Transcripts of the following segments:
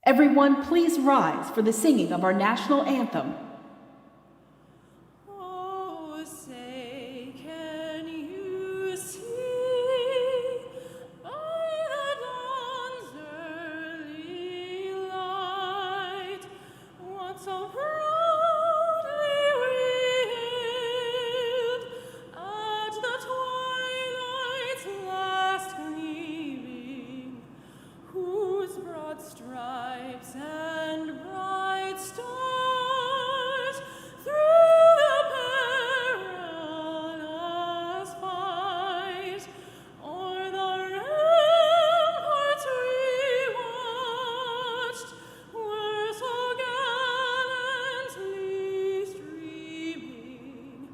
Everyone, please rise for the singing of our national anthem. Oh, say, can you see by the dawn's early light what so proudly we hailed at the twilight's last gleaming, whose broad stripes and bright stars through the perilous fight o'er the ramparts we watched were so gallantly streaming,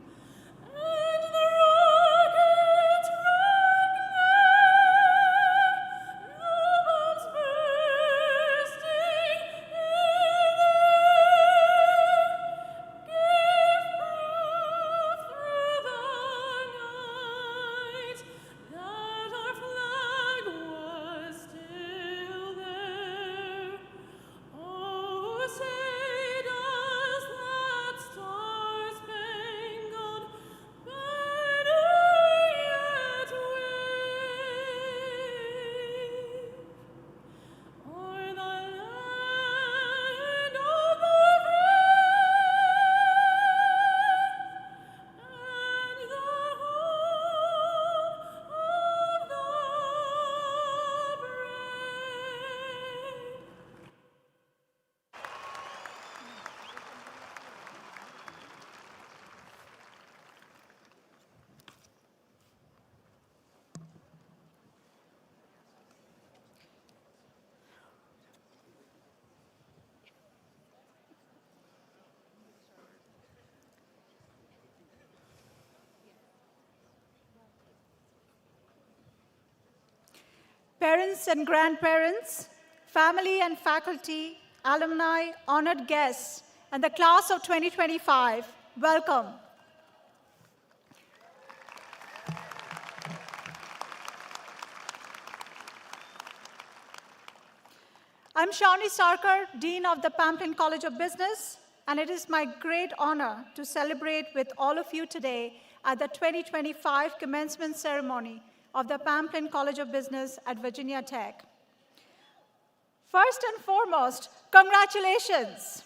and the rocket's bright glare, no bombs bursting in the air, gave proof through the night that our flag was still there. Oh, say does that star-spangled banner yet wave o'er the land of the brave and the home of the brave? Parents and grandparents, family and faculty, alumni, honored guests, and the class of 2025, welcome. I'm Shawnee Sarkar, Dean of the Pamplin College of Business, and it is my great honor to celebrate with all of you today at the 2025 commencement ceremony of the Pamplin College of Business at Virginia Tech. First and foremost, congratulations.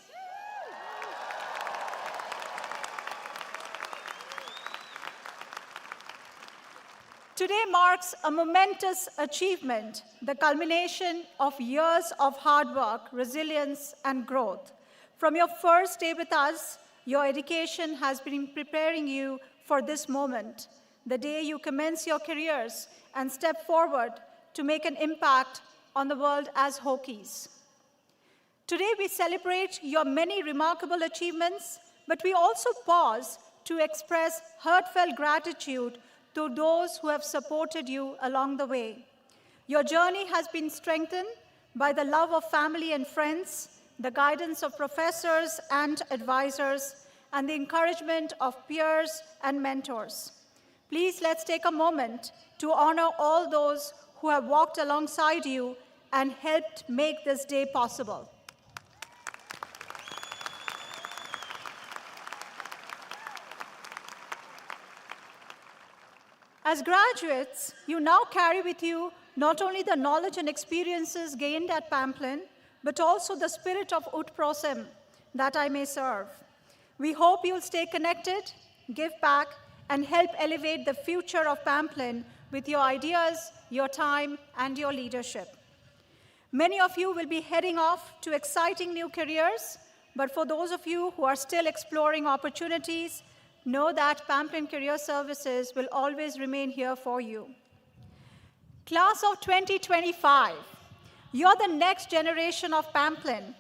Today marks a momentous achievement, the culmination of years of hard work, resilience, and growth. From your first day with us, your education has been preparing you for this moment, the day you commence your careers and step forward to make an impact on the world as Hokies. Today we celebrate your many remarkable achievements, but we also pause to express heartfelt gratitude to those who have supported you along the way. Your journey has been strengthened by the love of family and friends, the guidance of professors and advisors, and the encouragement of peers and mentors. Please let's take a moment to honor all those who have walked alongside you and helped make this day possible. As graduates, you now carry with you not only the knowledge and experiences gained at Pamplin, but also the spirit of ut prosem that I may serve. We hope you'll stay connected, give back, and help elevate the future of Pamplin with your ideas, your time, and your leadership. Many of you will be heading off to exciting new careers, but for those of you who are still exploring opportunities, know that Pamplin Career Services will always remain here for you. Class of 2025, you're the next generation of Pamplin.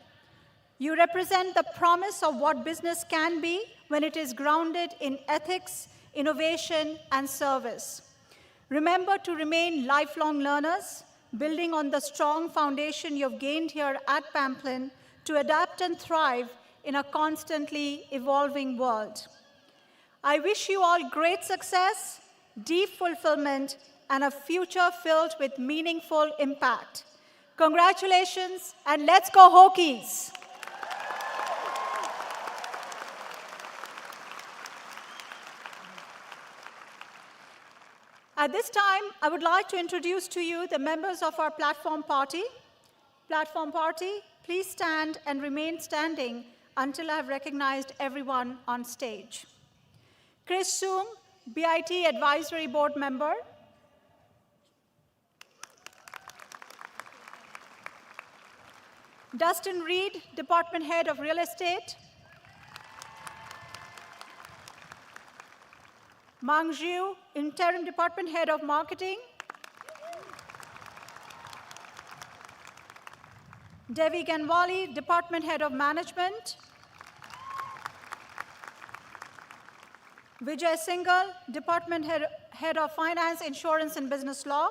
You represent the promise of what business can be when it is grounded in ethics, innovation, and service. Remember to remain lifelong learners, building on the strong foundation you've gained here at Pamplin to adapt and thrive in a constantly evolving world. I wish you all great success, deep fulfillment, and a future filled with meaningful impact. Congratulations, and let's go Hokies. At this time, I would like to introduce to you the members of our platform party. Platform party, please stand and remain standing until I have recognized everyone on stage. Chris Soong, BIT Advisory Board member. Dustin Reed, Department Head of Real Estate. Mang Jiu, Interim Department Head of Marketing. Devi Ganwali, Department Head of Management. Vijay Singhal, Department Head of Finance, Insurance, and Business Law.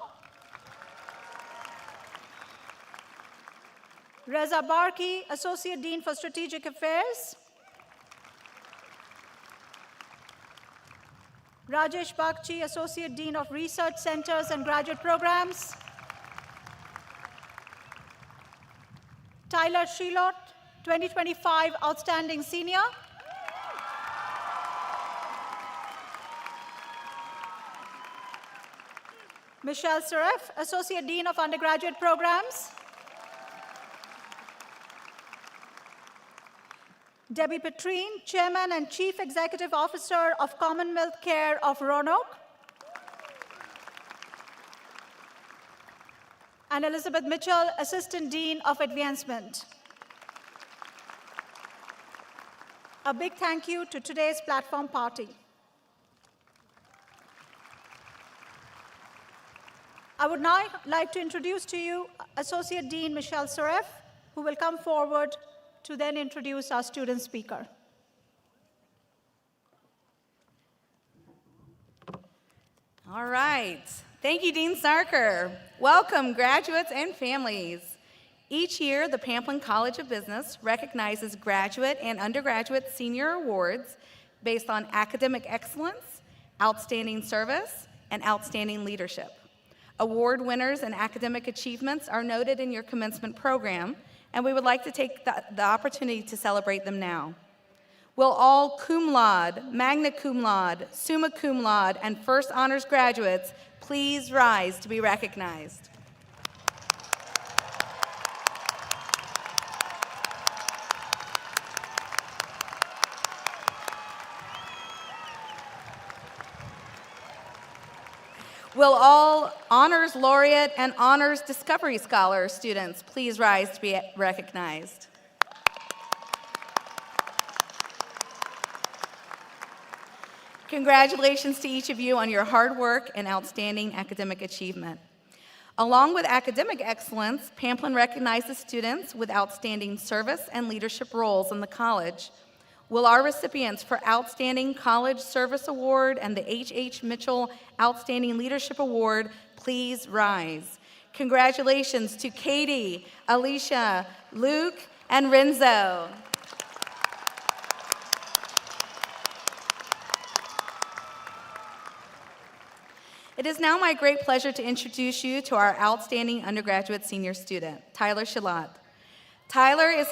Reza Barki, Associate Dean for Strategic Affairs. Rajesh Bagchi, Associate Dean of Research Centers and Graduate Programs. Tyler Shilot, 2025 Outstanding Senior. Michelle Saref, Associate Dean of Undergraduate Programs. Debbie Petrine, Chairman and Chief Executive Officer of Commonwealth Care of Roanoke. And Elizabeth Mitchell, Assistant Dean of Advancement. A big thank you to today's platform party. I would now like to introduce to you Associate Dean Michelle Saref, who will come forward to then introduce our student speaker. All right. Thank you, Dean Sarker. Welcome, graduates and families. Each year, the Pamplin College of Business recognizes graduate and undergraduate senior awards based on academic excellence, outstanding service, and outstanding leadership. Award winners and academic achievements are noted in your commencement program, and we would like to take the opportunity to celebrate them now. Will all cum laude, magna cum laude, summa cum laude, and first honors graduates please rise to be recognized? Will all honors laureate and honors discovery scholar students please rise to be recognized? Congratulations to each of you on your hard work and outstanding academic achievement. Along with academic excellence, Pamplin recognizes students with outstanding service and leadership roles in the college. Will our recipients for Outstanding College Service Award and the H.H. Mitchell Outstanding Leadership Award please rise? Congratulations to Katie, Alicia, Luke, and Renzo. It is now my great pleasure to introduce you to our outstanding undergraduate senior student, Tyler Shalat. Tyler is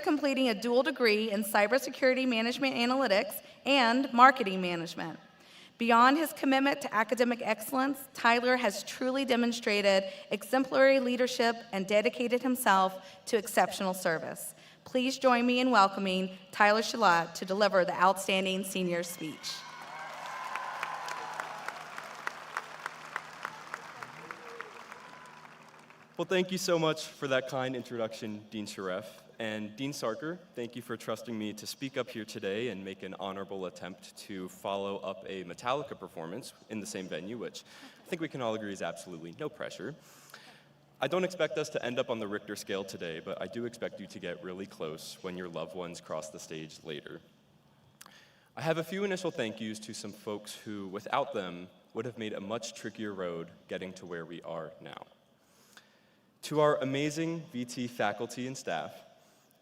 completing a dual degree in cybersecurity management analytics and marketing management. Beyond his commitment to academic excellence, Tyler has truly demonstrated exemplary leadership and dedicated himself to exceptional service. Please join me in welcoming Tyler Shalat to deliver the outstanding senior speech. Well, thank you so much for that kind introduction, Dean Sharef. And Dean Sarker, thank you for trusting me to speak up here today and make an honorable attempt to follow up a Metallica performance in the same venue, which I think we can all agree is absolutely no pressure. I don't expect us to end up on the Richter scale today, but I do expect you to get really close when your loved ones cross the stage later. I have a few initial thank yous to some folks who, without them, would have made a much trickier road getting to where we are now. To our amazing VT faculty and staff,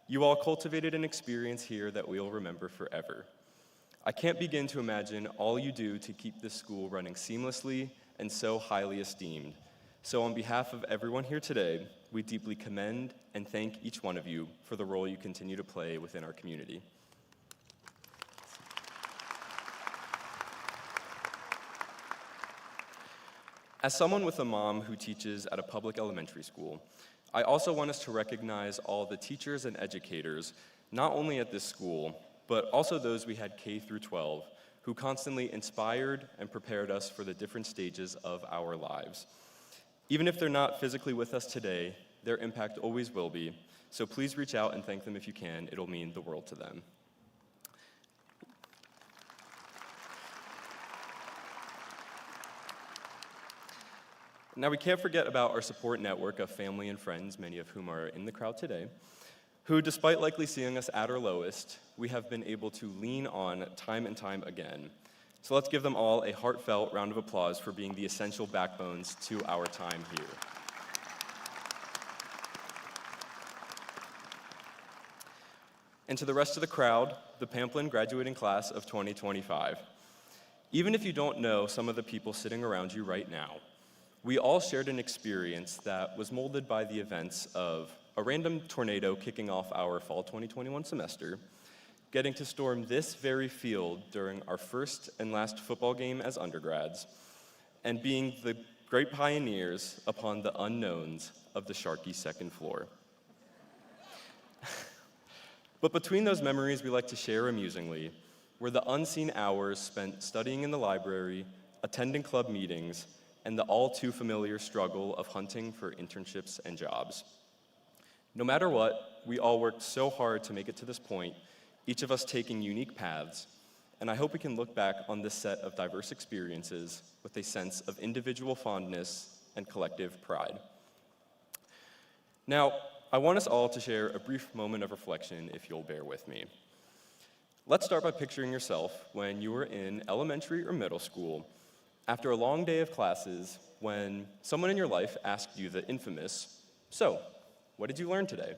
you all cultivated an experience here that we'll remember forever. I can't begin to imagine all you do to keep this school running seamlessly and so highly esteemed. So on behalf of everyone here today, we deeply commend and thank each one of you for the role you continue to play within our community. As someone with a mom who teaches at a public elementary school, I also want us to recognize all the teachers and educators, not only at this school, but also those we had K through 12, who constantly inspired and prepared us for the different stages of our lives. Even if they're not physically with us today, their impact always will be, so please reach out and thank them if you can. It'll mean the world to them. Now, we can't forget about our support network of family and friends, many of whom are in the crowd today, who, despite likely seeing us at our lowest, we have been able to lean on time and time again. So let's give them all a heartfelt round of applause for being the essential backbones to our time here. And to the rest of the crowd, the Pamplin graduating class of 2025. Even if you don't know some of the people sitting around you right now, we all shared an experience that was molded by the events of a random tornado kicking off our fall 2021 semester, getting to storm this very field during our first and last football game as undergrads, and being the great pioneers upon the unknowns of the Sharkey second floor. But between those memories we like to share amusingly were the unseen hours spent studying in the library, attending club meetings, and the all too familiar struggle of hunting for internships and jobs. No matter what, we all worked so hard to make it to this point, each of us taking unique paths, and I hope we can look back on this set of diverse experiences with a sense of individual fondness and collective pride. Now, I want us all to share a brief moment of reflection, if you'll bear with me. Let's start by picturing yourself when you were in elementary or middle school, after a long day of classes, when someone in your life asked you the infamous, "So, what did you learn today?"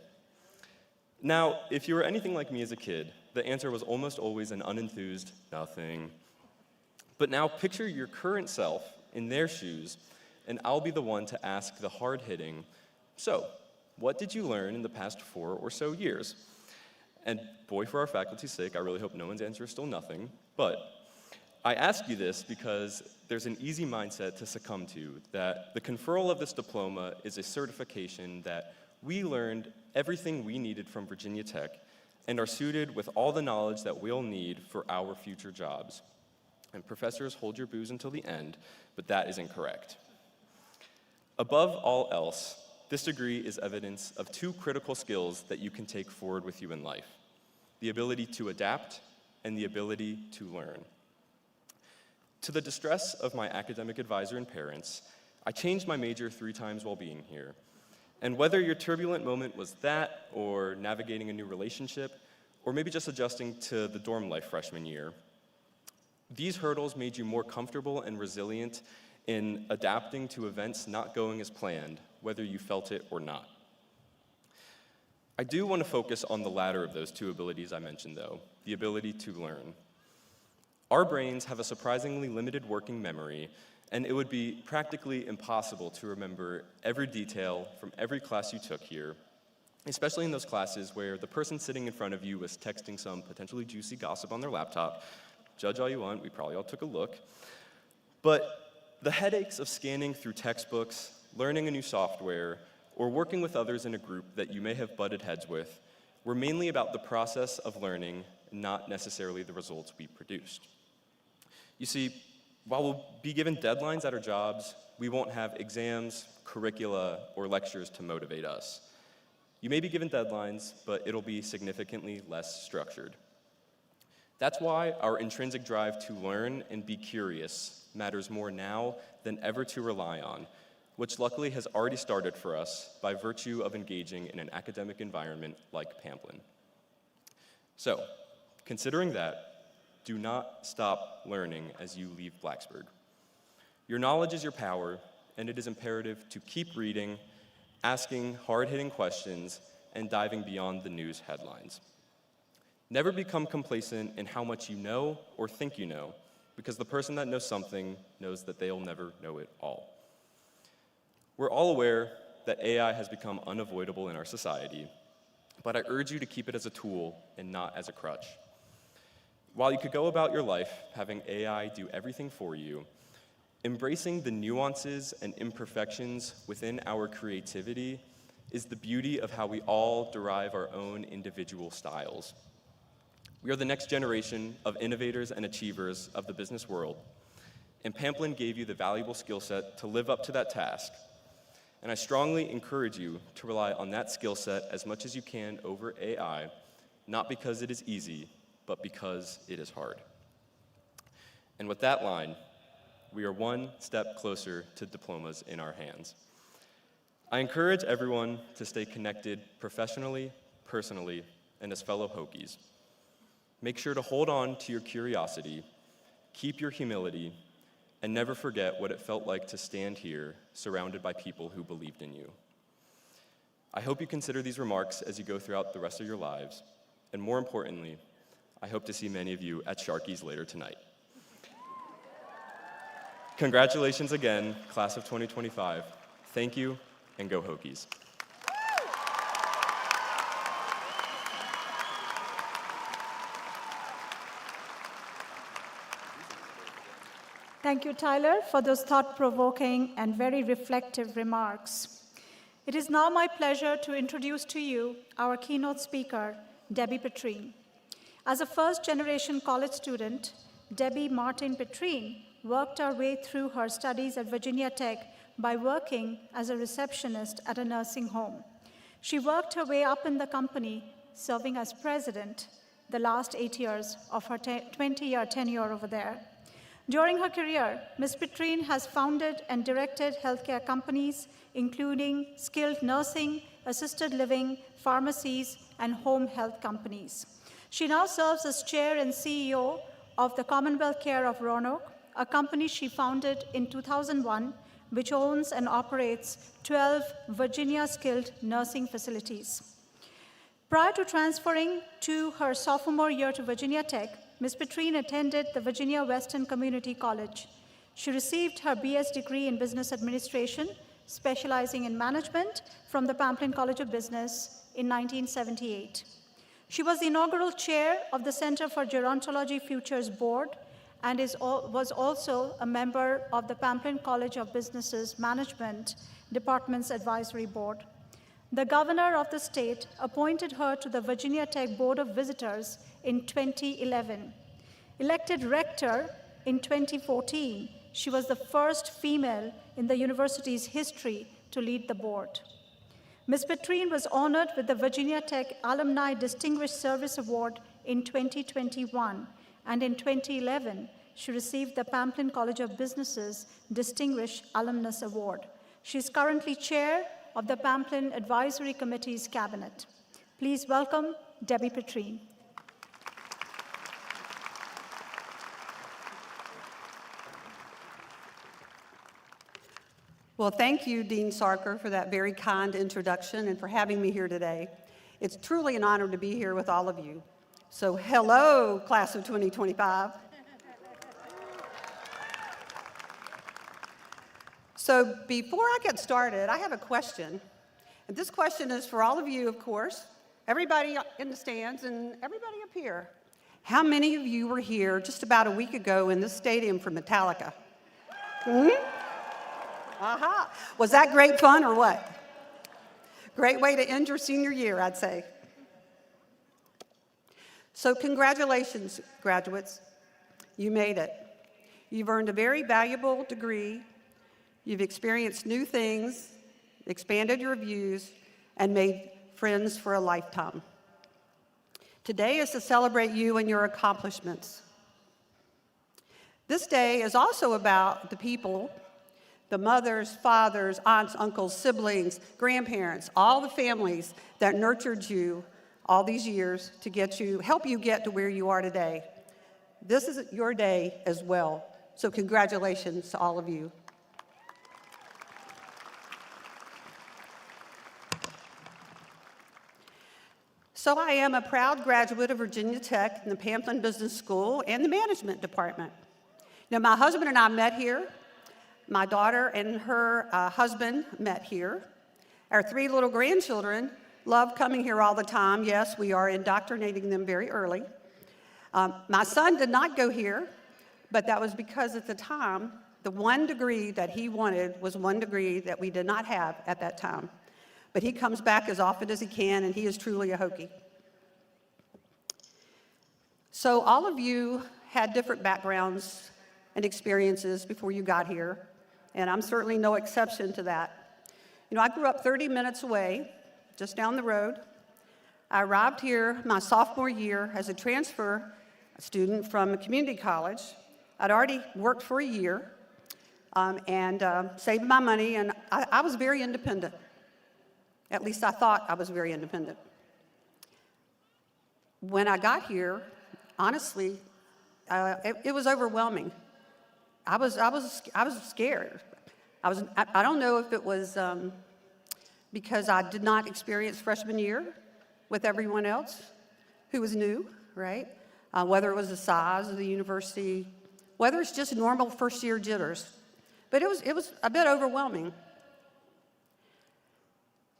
Now, if you were anything like me as a kid, the answer was almost always an unenthused nothing. But now picture your current self in their shoes, and I'll be the one to ask the hard-hitting, "So, what did you learn in the past 4 or so years?" And boy, for our faculty's sake, I really hope no one's answer is still nothing, but I ask you this because there's an easy mindset to succumb to, that the conferral of this diploma is a certification that we learned everything we needed from Virginia Tech and are suited with all the knowledge that we'll need for our future jobs. And professors, hold your booze until the end, but that is incorrect. Above all else, this degree is evidence of 2 critical skills that you can take forward with you in life: the ability to adapt and the ability to learn. To the distress of my academic advisor and parents, I changed my major 3 times while being here. And whether your turbulent moment was that, or navigating a new relationship, or maybe just adjusting to the dorm life freshman year, these hurdles made you more comfortable and resilient in adapting to events not going as planned, whether you felt it or not. I do want to focus on the latter of those 2 abilities I mentioned, though, the ability to learn. Our brains have a surprisingly limited working memory, and it would be practically impossible to remember every detail from every class you took here, especially in those classes where the person sitting in front of you was texting some potentially juicy gossip on their laptop. Judge all you want, we probably all took a look. But the headaches of scanning through textbooks, learning a new software, or working with others in a group that you may have butted heads with were mainly about the process of learning, not necessarily the results we produced. You see, while we'll be given deadlines at our jobs, we won't have exams, curricula, or lectures to motivate us. You may be given deadlines, but it'll be significantly less structured. That's why our intrinsic drive to learn and be curious matters more now than ever to rely on, which luckily has already started for us by virtue of engaging in an academic environment like Pamplin. So, considering that, do not stop learning as you leave Blacksburg. Your knowledge is your power, and it is imperative to keep reading, asking hard-hitting questions, and diving beyond the news headlines. Never become complacent in how much you know or think you know, because the person that knows something knows that they'll never know it all. We're all aware that AI has become unavoidable in our society, but I urge you to keep it as a tool and not as a crutch. While you could go about your life having AI do everything for you, embracing the nuances and imperfections within our creativity is the beauty of how we all derive our own individual styles. We are the next generation of innovators and achievers of the business world, and Pamplin gave you the valuable skill set to live up to that task. And I strongly encourage you to rely on that skill set as much as you can over AI, not because it is easy, but because it is hard. And with that line, we are one step closer to diplomas in our hands. I encourage everyone to stay connected professionally, personally, and as fellow Hokies. Make sure to hold on to your curiosity, keep your humility, and never forget what it felt like to stand here surrounded by people who believed in you. I hope you consider these remarks as you go throughout the rest of your lives, and more importantly, I hope to see many of you at Sharky's later tonight. Congratulations again, class of 2025. Thank you, and go Hokies. Thank you, Tyler, for those thought-provoking and very reflective remarks. It is now my pleasure to introduce to you our keynote speaker, Debbie Petrine. As a first-generation college student, Debbie Martin Petrine worked her way through her studies at Virginia Tech by working as a receptionist at a nursing home. She worked her way up in the company, serving as president the last 8 years of her 20-year tenure over there. During her career, Ms. Petrine has founded and directed healthcare companies, including skilled nursing, assisted living, pharmacies, and home health companies. She now serves as chair and CEO of the Commonwealth Care of Roanoke, a company she founded in 2001, which owns and operates 12 Virginia skilled nursing facilities. Prior to transferring to her sophomore year to Virginia Tech, Ms. Petrine attended the Virginia Western Community College. She received her BS degree in Business Administration, specializing in management, from the Pamplin College of Business in 1978. She was the inaugural chair of the Center for Gerontology Futures Board and was also a member of the Pamplin College of Business's Management Department's Advisory Board. The governor of the state appointed her to the Virginia Tech Board of Visitors in 2011. Elected rector in 2014, she was the first female in the university's history to lead the board. Ms. Petrine was honored with the Virginia Tech Alumni Distinguished Service Award in 2021, and in 2011, she received the Pamplin College of Business's Distinguished Alumnus Award. She is currently chair of the Pamplin Advisory Committee's cabinet. Please welcome Debbie Petrine. Well, thank you, Dean Sarker, for that very kind introduction and for having me here today. It's truly an honor to be here with all of you. So hello, class of 2025. So before I get started, I have a question. And this question is for all of you, of course, everybody in the stands and everybody up here. How many of you were here just about a week ago in this stadium for Metallica? Aha. Was that great fun or what? Great way to end your senior year, I'd say. So congratulations, graduates. You made it. You've earned a very valuable degree. You've experienced new things, expanded your views, and made friends for a lifetime. Today is to celebrate you and your accomplishments. This day is also about the people, the mothers, fathers, aunts, uncles, siblings, grandparents, all the families that nurtured you all these years to help you get to where you are today. This is your day as well. So congratulations to all of you. So I am a proud graduate of Virginia Tech in the Pamplin Business School and the Management Department. Now, my husband and I met here. My daughter and her husband met here. Our 3 little grandchildren love coming here all the time. Yes, we are indoctrinating them very early. My son did not go here, but that was because at the time, the one degree that he wanted was one degree that we did not have at that time. But he comes back as often as he can, and he is truly a Hokie. So all of you had different backgrounds and experiences before you got here, and I'm certainly no exception to that. You know, I grew up 30 minutes away, just down the road. I arrived here my sophomore year as a transfer student from a community college. I'd already worked for a year and saved my money, and I was very independent. At least I thought I was very independent. When I got here, honestly, it was overwhelming. I was scared. I don't know if it was because I did not experience freshman year with everyone else who was new, right? Whether it was the size of the university, whether it's just normal first-year jitters. But it was a bit overwhelming.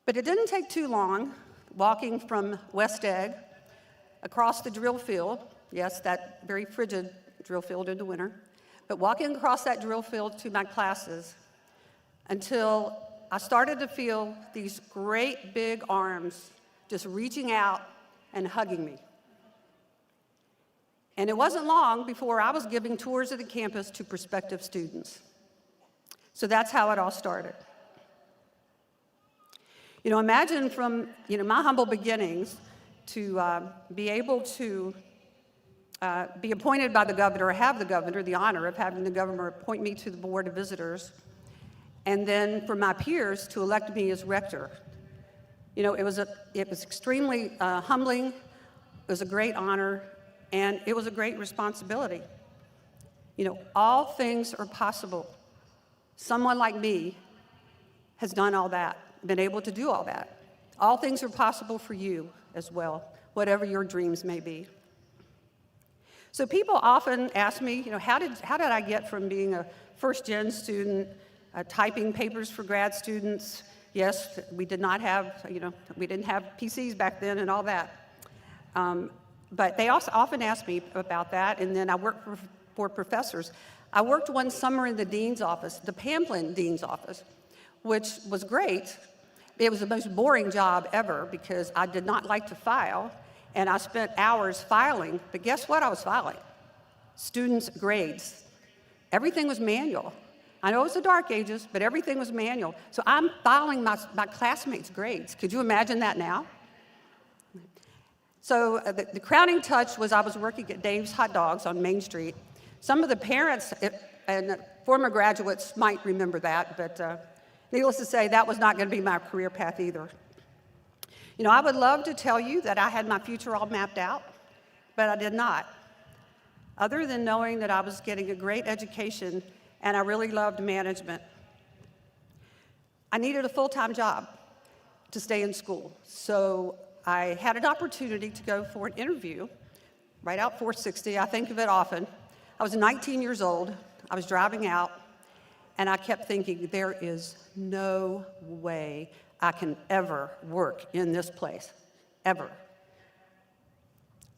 But it didn't take too long, walking from West Egg across the drill field, yes, that very frigid drill field in the winter, but walking across that drill field to my classes until I started to feel these great big arms just reaching out and hugging me. And it wasn't long before I was giving tours of the campus to prospective students. So that's how it all started. You know, imagine from, my humble beginnings to be able to be appointed by the governor, or have the honor of having the governor appoint me to the Board of Visitors, and then for my peers to elect me as rector. You know, it was extremely humbling, it was a great honor, and it was a great responsibility. You know, all things are possible. Someone like me has done all that, been able to do all that. All things are possible for you as well, whatever your dreams may be. So people often ask me, how did I get from being a first-gen student, typing papers for grad students? Yes, we did not have, we didn't have PCs back then and all that. But they also often ask me about that, and then I worked for professors. I worked one summer in the dean's office, the Pamplin dean's office, which was great. It was the most boring job ever because I did not like to file, and I spent hours filing, but guess what I was filing? Students' grades. Everything was manual. I know it was the dark ages, but everything was manual. So I'm filing my classmates' grades. Could you imagine that now? So the crowning touch was I was working at Dave's Hot Dogs on Main Street. Some of the parents and former graduates might remember that, but needless to say, that was not going to be my career path either. You know, I would love to tell you that I had my future all mapped out, but I did not. Other than knowing that I was getting a great education and I really loved management. I needed a full-time job to stay in school, so I had an opportunity to go for an interview right out 460. I think of it often. I was 19 years old. I was driving out, and I kept thinking, there is no way I can ever work in this place, ever.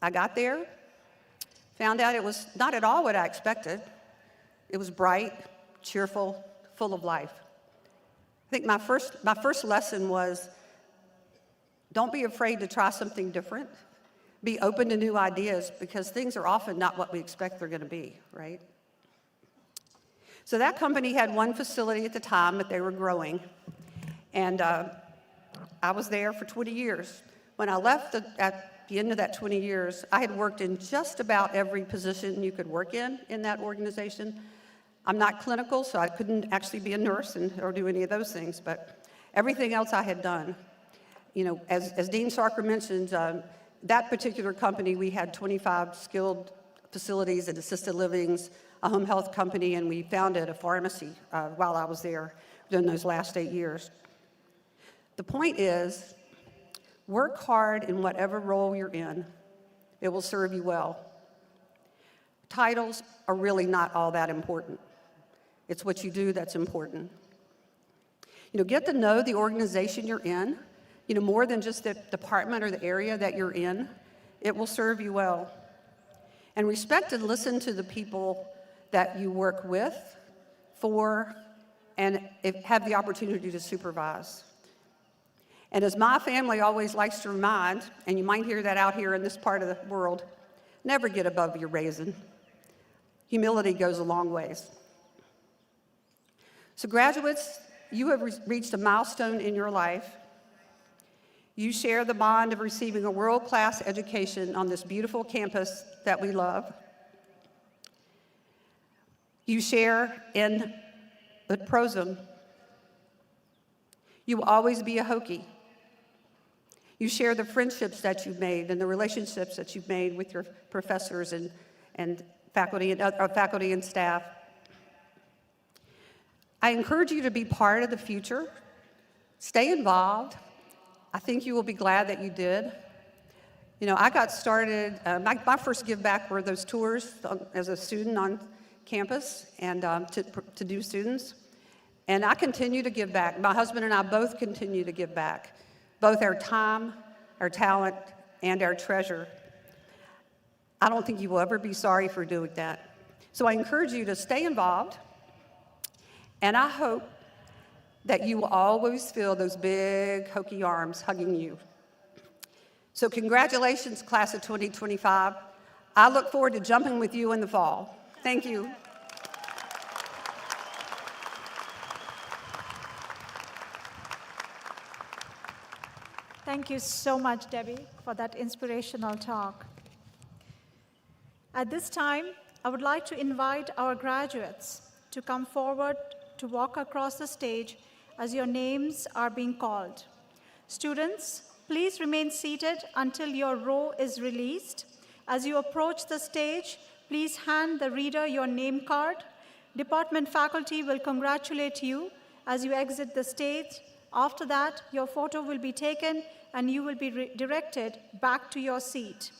I got there, found out it was not at all what I expected. It was bright, cheerful, full of life. I think my first lesson was, don't be afraid to try something different. Be open to new ideas, because things are often not what we expect they're going to be, right? So that company had one facility at the time, but they were growing. And I was there for 20 years. When I left at the end of that 20 years, I had worked in just about every position you could work in that organization. I'm not clinical, so I couldn't actually be a nurse or do any of those things, but everything else I had done. You know, as Dean Sarker mentioned, that particular company, we had 25 skilled facilities and assisted livings, a home health company, and we founded a pharmacy while I was there during those last 8 years. The point is, work hard in whatever role you're in. It will serve you well. Titles are really not all that important. It's what you do that's important. Get to know the organization you're in, more than just the department or the area that you're in. It will serve you well. And respect and listen to the people that you work with, for, and have the opportunity to supervise. And as my family always likes to remind, and you might hear that out here in this part of the world, never get above your raisin. Humility goes a long ways. So graduates, you have reached a milestone in your life. You share the bond of receiving a world-class education on this beautiful campus that we love. You share in Ut Prosum. You will always be a Hokie. You share the friendships that you've made and the relationships that you've made with your professors and faculty and staff. I encourage you to be part of the future. Stay involved. I think you will be glad that you did. I got started, my first give back were those tours as a student on campus and to do students. And I continue to give back. My husband and I both continue to give back, both our time, our talent, and our treasure. I don't think you will ever be sorry for doing that. So I encourage you to stay involved, and I hope that you will always feel those big Hokie arms hugging you. So congratulations, class of 2025. I look forward to jumping with you in the fall. Thank you. Thank you so much, Debbie, for that inspirational talk. At this time, I would like to invite our graduates to come forward to walk across the stage as your names are being called. Students, please remain seated until your row is released. As you approach the stage, please hand the reader your name card. Department faculty will congratulate you as you exit the stage. After that, your photo will be taken and you will be directed back to your seat.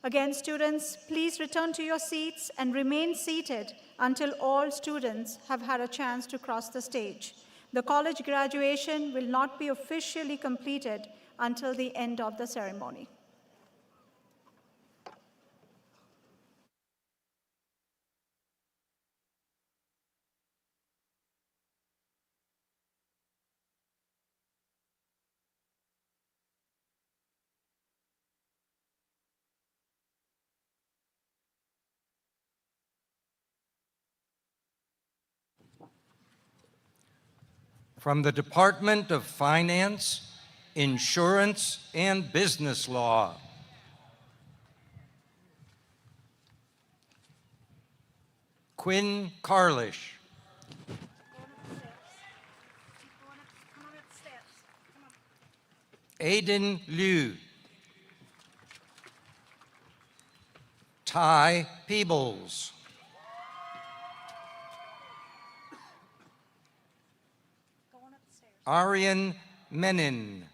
Again, students, please return to your seats and remain seated until all students have had a chance to cross the stage. The college graduation will not be officially completed until the end of the ceremony. From the Department of Finance, Insurance, and Business Law. Quinn Carlish. Aiden Liu. Ty Peebles. Aryan Menin.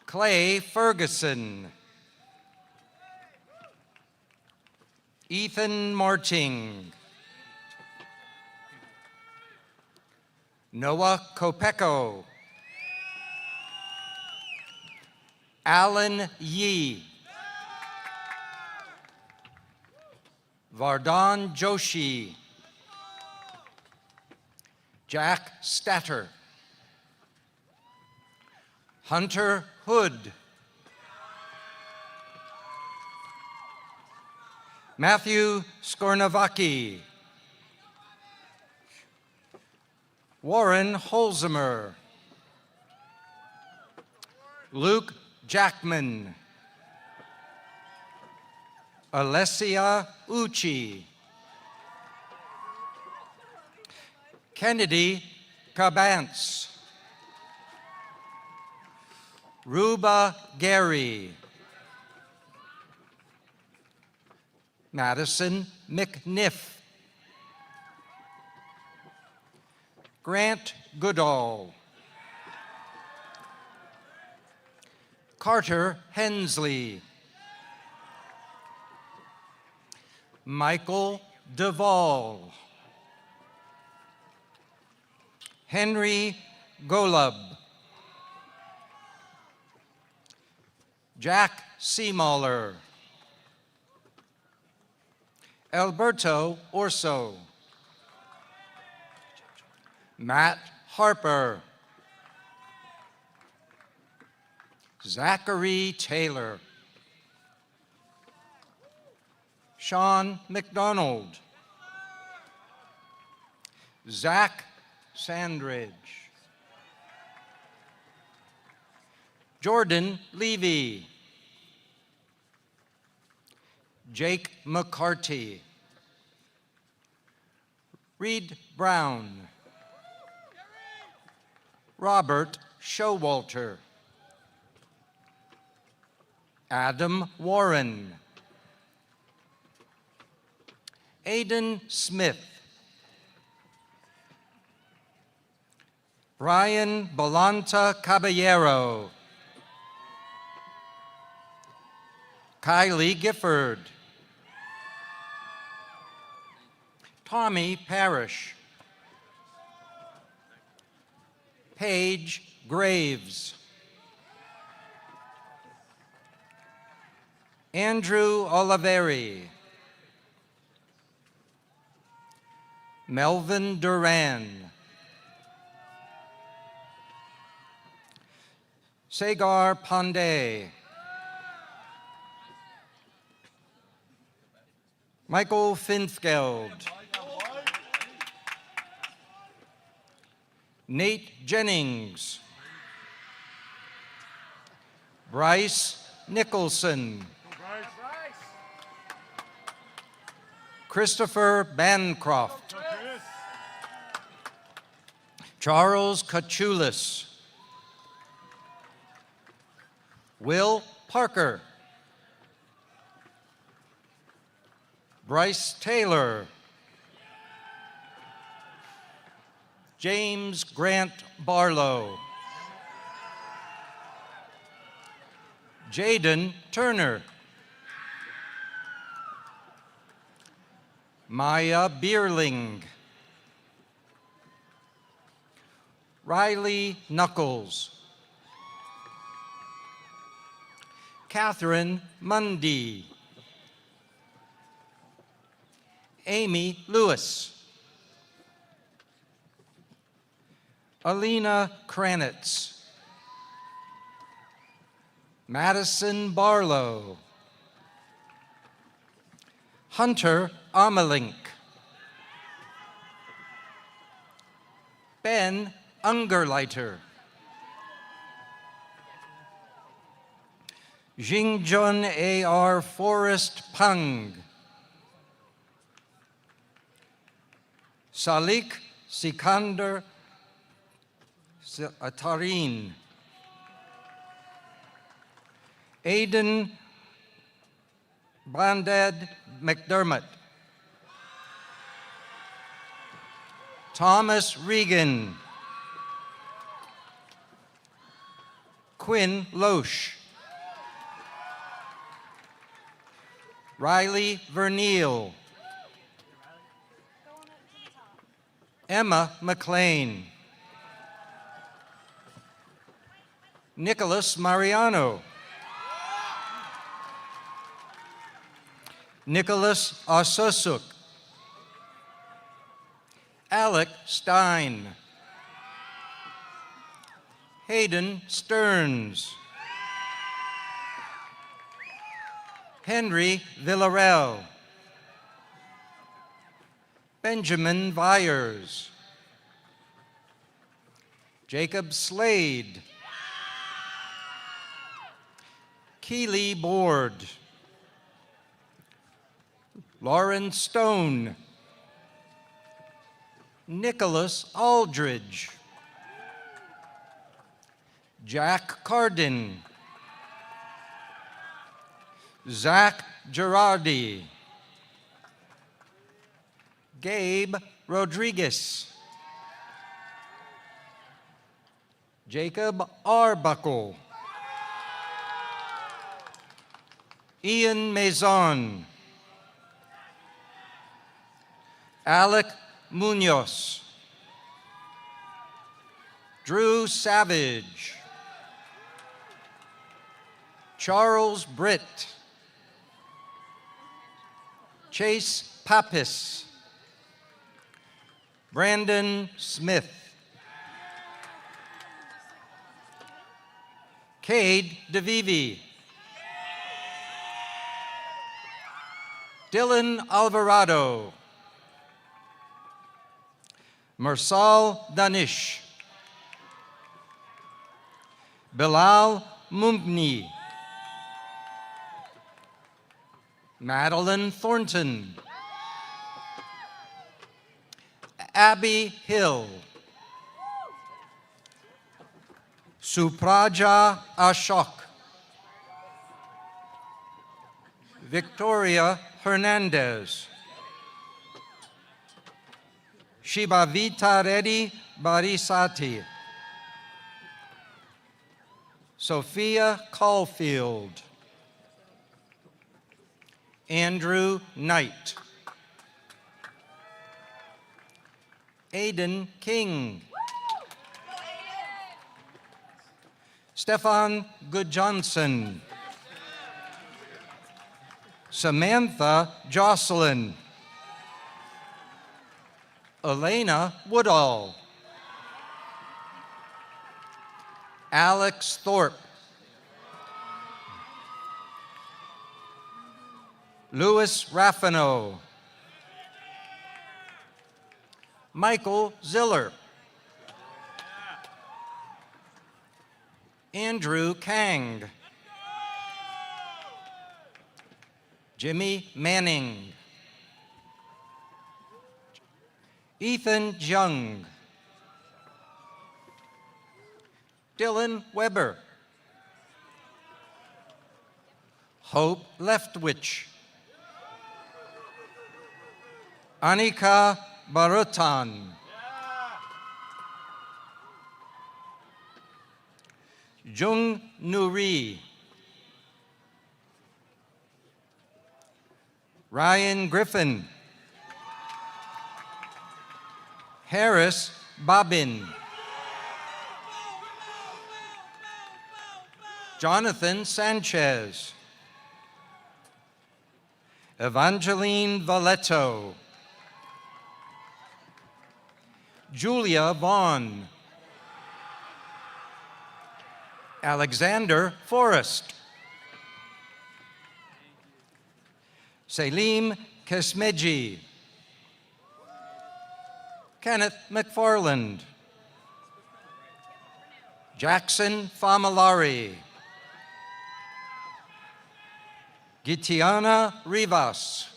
Clay Ferguson. Ethan Marting. Noah Kopeko. Alan Yee. Vardhan Joshi. Jack Statter. Hunter Hood. Matthew Skornavaki. Warren Holzemer. Luke Jackman. Alessia Uchi. Kennedy Cabance. Ruba Gary. Madison McNiff. Grant Goodall. Carter Hensley. Michael Duvall. Henry Golub. Jack Seemuller. Alberto Orso. Matt Harper. Zachary Taylor. Sean McDonald. Zach Sandridge. Jordan Levy. Jake McCarty. Reed Brown. Robert Showalter. Adam Warren. Aiden Smith. Brian Belanta Caballero. Kylie Gifford. Tommy Parrish. Paige Graves. Andrew Oliveri. Melvin Duran. Sagar Pandey. Michael Finfgeld. Nate Jennings. Bryce Nicholson. Christopher Bancroft. Charles Kachulis. Will Parker. Bryce Taylor. James Grant Barlow. Jaden Turner. Maya Bierling. Riley Knuckles. Catherine Mundy. Amy Lewis. Alina Kranitz. Madison Barlow. Hunter Amelink. Ben Ungerleiter. Jingjun A.R. Forrest Pang. Salik Sikandar Atarin. Aidan Bandad McDermott. Thomas Regan. Quinn Loesch. Riley Verneal. Emma McLean. Nicholas Mariano. Nicholas Ososuk. Alec Stein. Hayden Stearns. Henry Villarreal. Benjamin Vyers. Jacob Slade. Keely Board. Lauren Stone. Nicholas Aldridge. Jack Cardin. Zach Girardi. Gabe Rodriguez. Jacob Arbuckle. Ian Maison. Alec Munoz, Drew Savage, Charles Britt, Chase Pappas, Brandon Smith, Cade DeVivi, Dylan Alvarado, Mersal Danish, Bilal Mumni, Madeline Thornton, Abby Hill, Supraja Ashok, Victoria Hernandez, Shibavita Reddy Barisati, Sophia Caulfield, Andrew Knight, Aiden King, Stefan Goodjohnson, Samantha Jocelyn, Elena Woodall, Alex Thorpe, Louis Raffino, Michael Ziller, Andrew Kang, Jimmy Manning, Ethan Jung, Dylan Weber, Hope Leftwich, Anika Barutan, Jung Nuri, Ryan Griffin, Harris Bobbin, Jonathan Sanchez, Evangeline Valetto, Julia Vaughn, Alexander Forrest, Salim Kesmeji, Kenneth McFarland, Jackson Familari, Gitiana Rivas,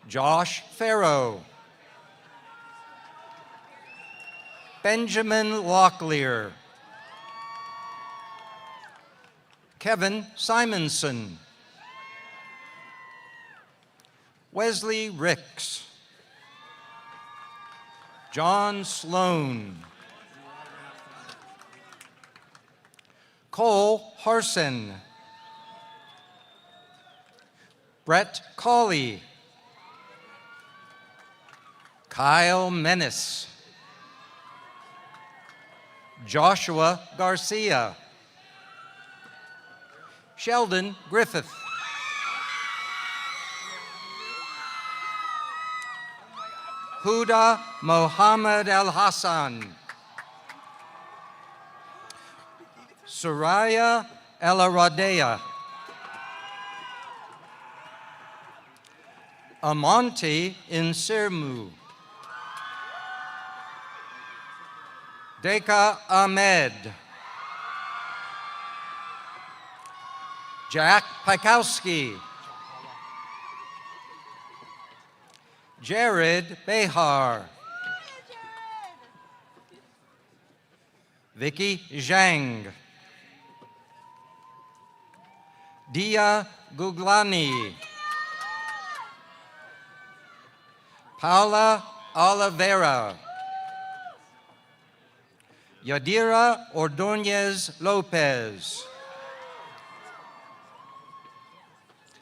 Josh Farrow, Benjamin Locklear, Kevin Simonson, Wesley Ricks, John Sloan, Cole Harson, Brett Cawley, Kyle Menace, Joshua Garcia, Sheldon Griffith, Huda Mohammed Al Hassan, Soraya El Aradea, Amonte Insirmu, Deka Ahmed, Jack Pikowski, Jared Behar, Vicky Zhang, Dia Guglani, Paula Oliveira, Yadira Ordonez Lopez,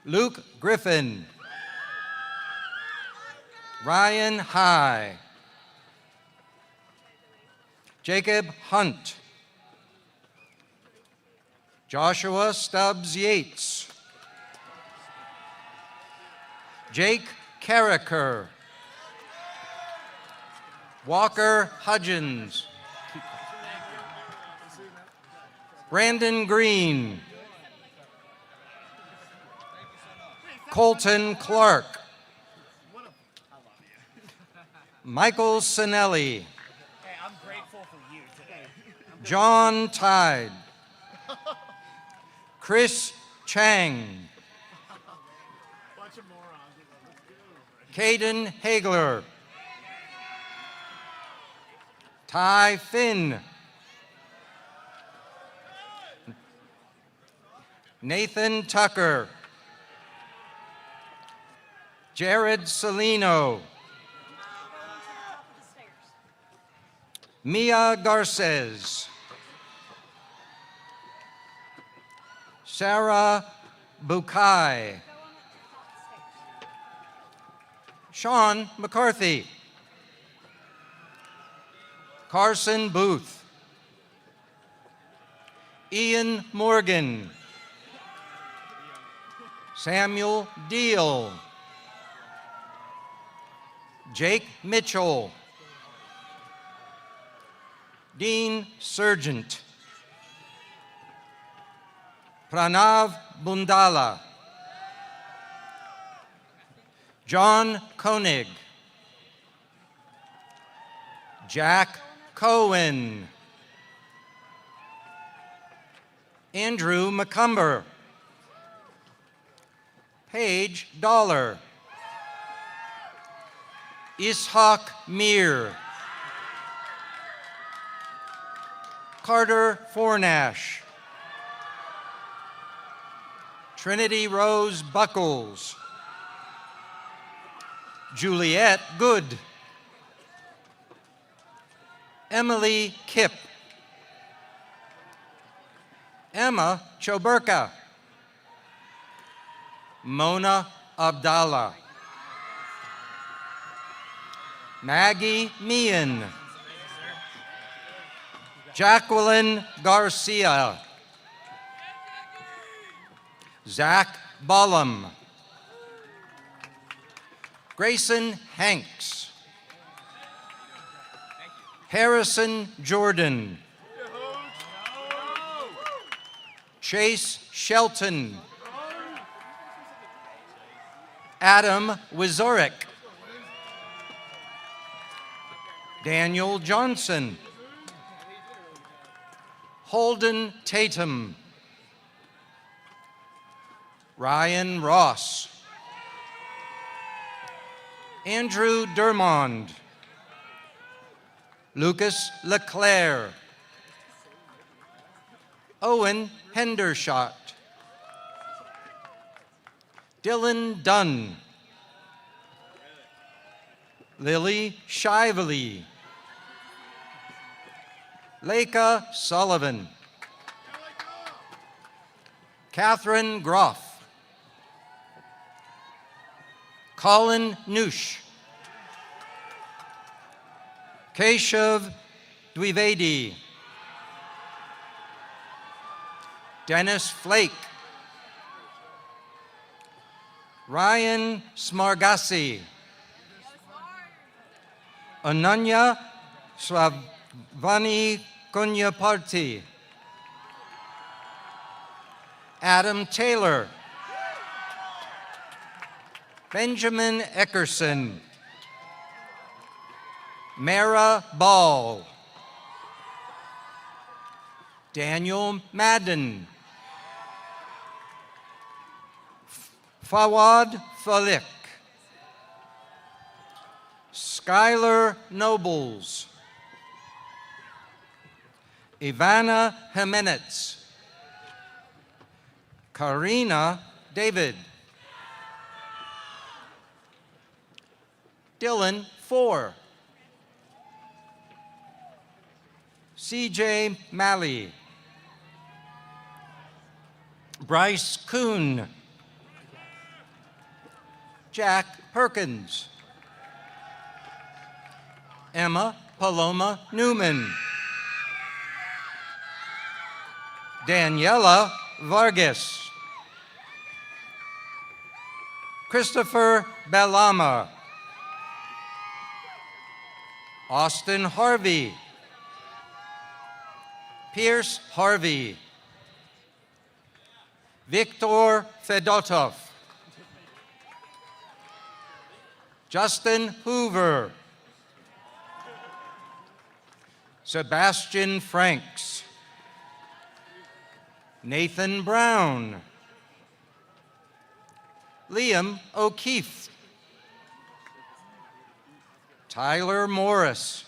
Luke Griffin, Ryan High. Jacob Hunt. Joshua Stubbs Yates. Jake Carricker. Walker Hudgens. Brandon Green. Colton Clark. Michael Sinelli. John Tide. Chris Chang. Caden Hagler. Ty Finn. Nathan Tucker. Jared Salino. Mia Garces. Sarah Bukai. Sean McCarthy. Carson Booth. Ian Morgan. Samuel Deal. Jake Mitchell. Dean Sergeant. Pranav Bundala. John Koenig. Jack Cohen. Andrew McCumber. Paige Dollar. Ishaq Mir. Carter Fornash. Trinity Rose Buckles. Juliet Good. Emily Kipp. Emma Choberka. Mona Abdallah. Maggie Meehan. Jacqueline Garcia. Zach Bollum. Grayson Hanks. Harrison Jordan. Chase Shelton. Adam Wizorik. Daniel Johnson. Holden Tatum. Ryan Ross. Andrew Dermond. Lucas Leclerc. Owen Hendershot. Dylan Dunn. Lily Shively. Leica Sullivan. Catherine Groff. Colin Noosh. Keshav Dwivedi. Dennis Flake. Ryan Smargassi. Ananya Swavani Konyaparti. Adam Taylor. Benjamin Eckerson. Mara Ball. Daniel Madden. Fawad Falik. Skylar Nobles. Ivana Jimenez. Karina David. Dylan Four. CJ Malley. Bryce Kuhn. Jack Perkins. Emma Paloma Newman. Daniela Vargas. Christopher Belama. Austin Harvey. Pierce Harvey. Viktor Fedotov. Justin Hoover. Sebastian Franks. Nathan Brown. Liam O'Keefe. Tyler Morris.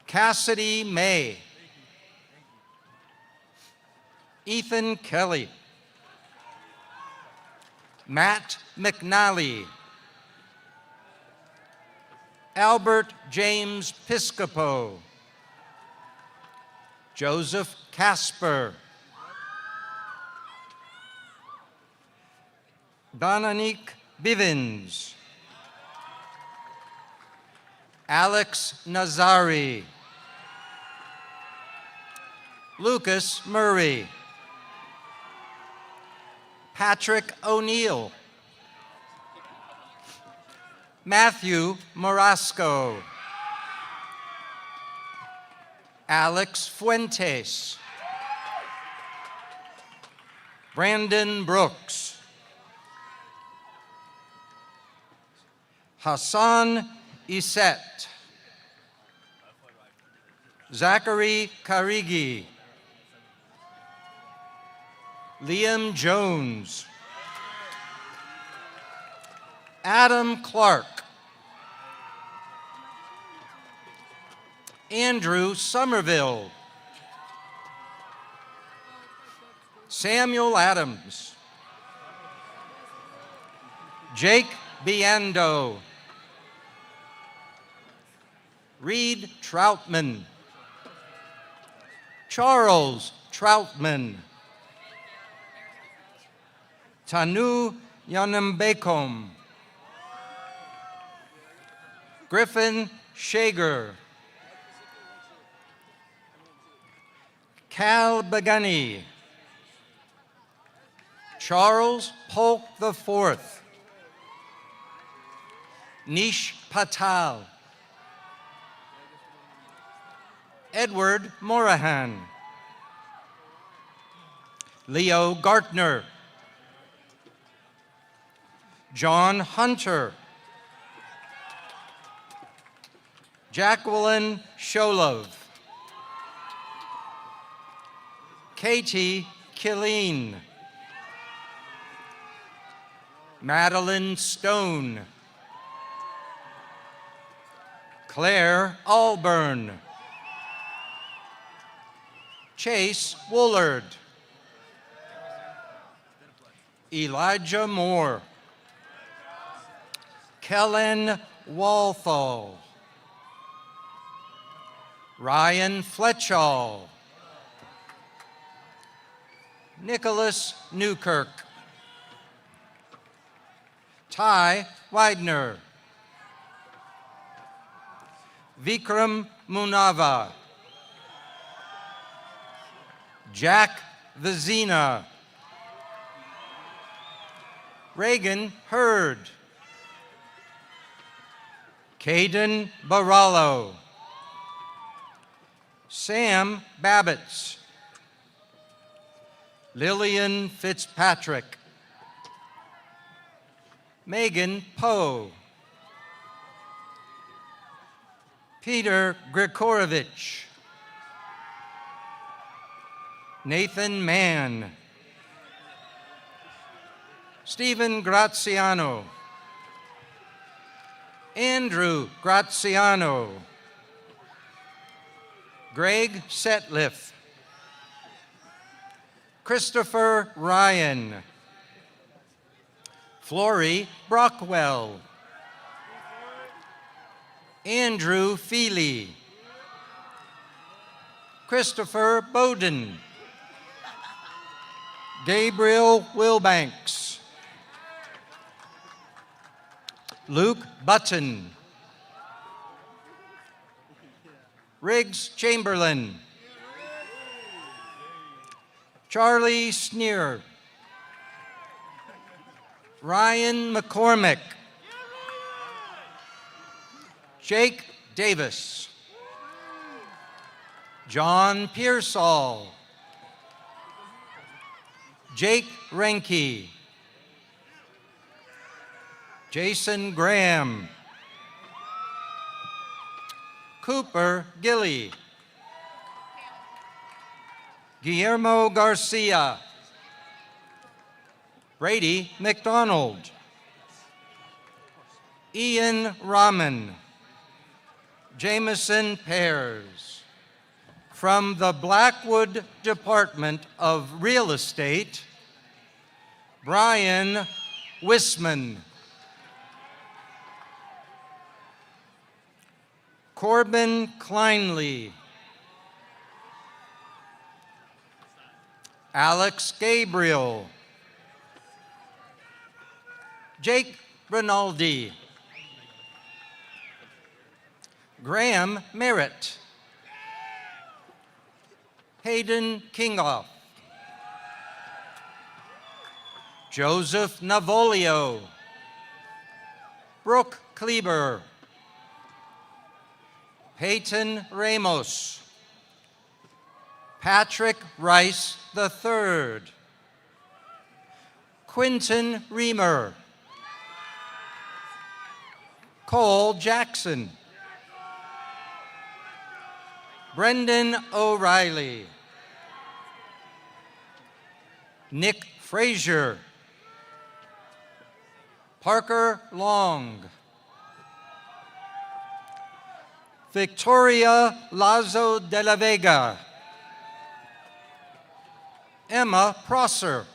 Cassidy May. Ethan Kelly. Matt McNally. Albert James Piscopo. Joseph Casper. Dominique Bivens. Alex Nazari. Lucas Murray. Patrick O'Neill. Matthew Morasco. Alex Fuentes. Brandon Brooks. Hassan Iset. Zachary Karigi. Liam Jones. Adam Clark. Andrew Somerville. Samuel Adams. Jake Biando. Reed Troutman. Charles Troutman. Tanu Yanambekom. Griffin Shager. Cal Bagani. Charles Polk IV. Nish Patal. Edward Morahan. Leo Gartner. John Hunter. Jacqueline Sholov. Katie Killeen. Madeline Stone. Claire Allburn. Chase Woolard. Elijah Moore. Kellen Walthall. Ryan Fletchall. Nicholas Newkirk. Ty Widener. Vikram Munava. Jack Vizina. Reagan Hurd. Caden Barallo. Sam Babbitts. Lillian Fitzpatrick. Megan Poe. Peter Grigorovich. Nathan Mann. Stephen Graziano. Andrew Graziano. Greg Setliff. Christopher Ryan. Flory Brockwell. Andrew Feely. Christopher Bowden. Gabriel Wilbanks. Luke Button. Riggs Chamberlain. Charlie Sneer. Ryan McCormick. Jake Davis. John Pearsall. Jake Renke. Jason Graham. Cooper Gilly. Guillermo Garcia. Brady McDonald. Ian Rahman. Jameson Pears. From the Blackwood Department of Real Estate, Brian Wisman. Corbin Kleinley. Alex Gabriel. Jake Rinaldi. Graham Merritt. Hayden Kingoff. Joseph Navolio. Brooke Kleber. Peyton Ramos. Patrick Rice III. Quinton Reamer. Cole Jackson. Brendan O'Reilly. Nick Frazier. Parker Long. Victoria Lazo de la Vega. Emma Prosser.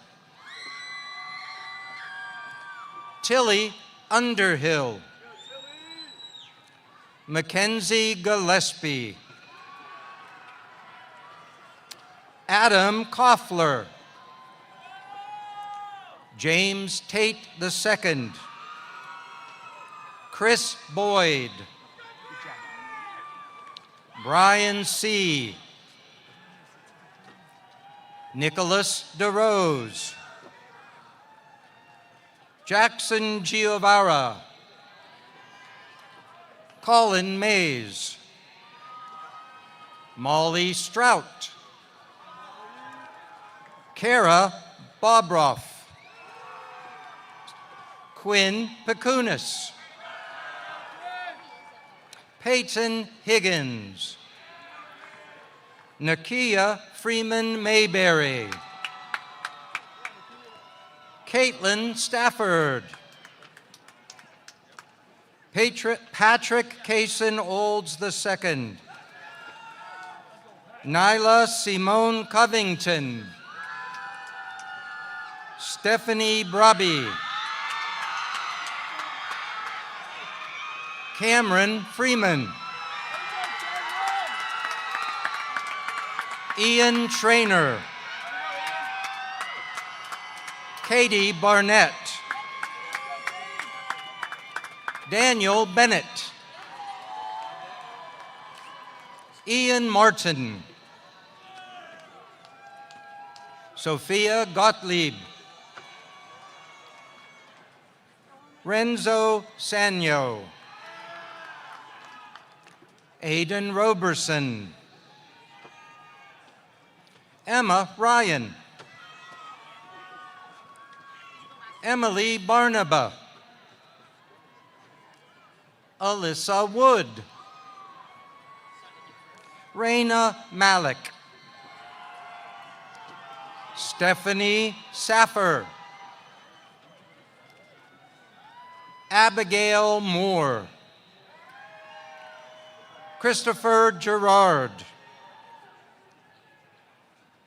Tilly Underhill. Mackenzie Gillespie. Adam Koffler. James Tate II. Chris Boyd. Brian C. Nicholas DeRose. Jackson Giovara. Colin Mays. Molly Strout. Kara Bobroff. Quinn Pecunis. Peyton Higgins. Nakia Freeman Mayberry. Caitlin Stafford. Patrick Kaysen Olds II. Nyla Simone Covington. Stephanie Braby. Cameron Freeman. Ian Trainer. Katie Barnett. Daniel Bennett. Ian Martin. Sophia Gottlieb. Renzo Sanyo. Aidan Roberson. Emma Ryan. Emily Barnaba. Alyssa Wood. Raina Malik. Stephanie Saffer. Abigail Moore. Christopher Gerard.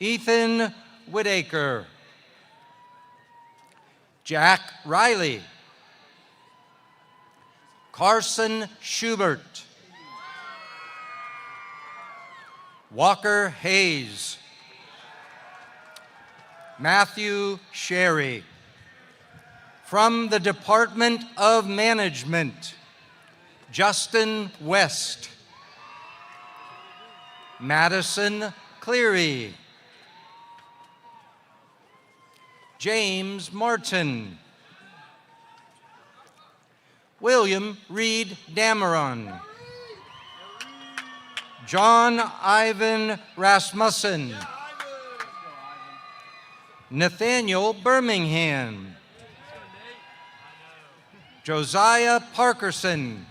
Ethan Whitaker. Jack Riley. Carson Schubert. Walker Hayes. Matthew Sherry. From the Department of Management, Justin West. Madison Cleary. James Martin. William Reed Dameron. John Ivan Rasmussen. Nathaniel Birmingham. Josiah Parkerson.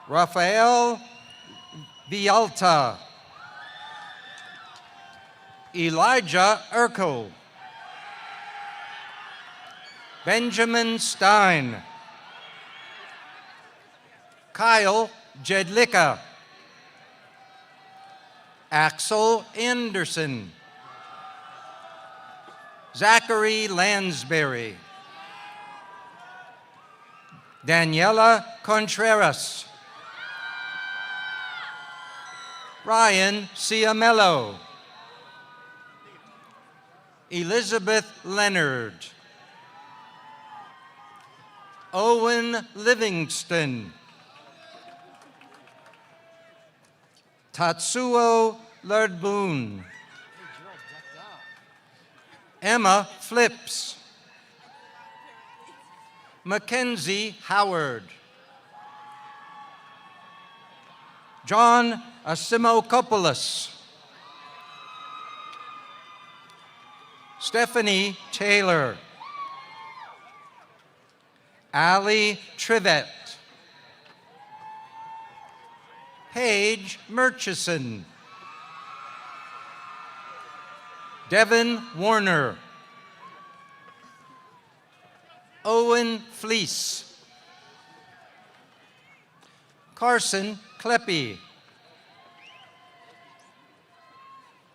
Rafael Vialta. Elijah Urkel. Benjamin Stein. Kyle Jedlicka. Axel Anderson. Zachary Lansbury. Daniela Contreras. Ryan Ciamello. Elizabeth Leonard. Owen Livingston. Tatsuo Lardboon. Emma Flips. Mackenzie Howard. John Asimokopoulos. Stephanie Taylor. Ali Trivet. Paige Murchison. Devin Warner. Owen Fleece. Carson Kleppy.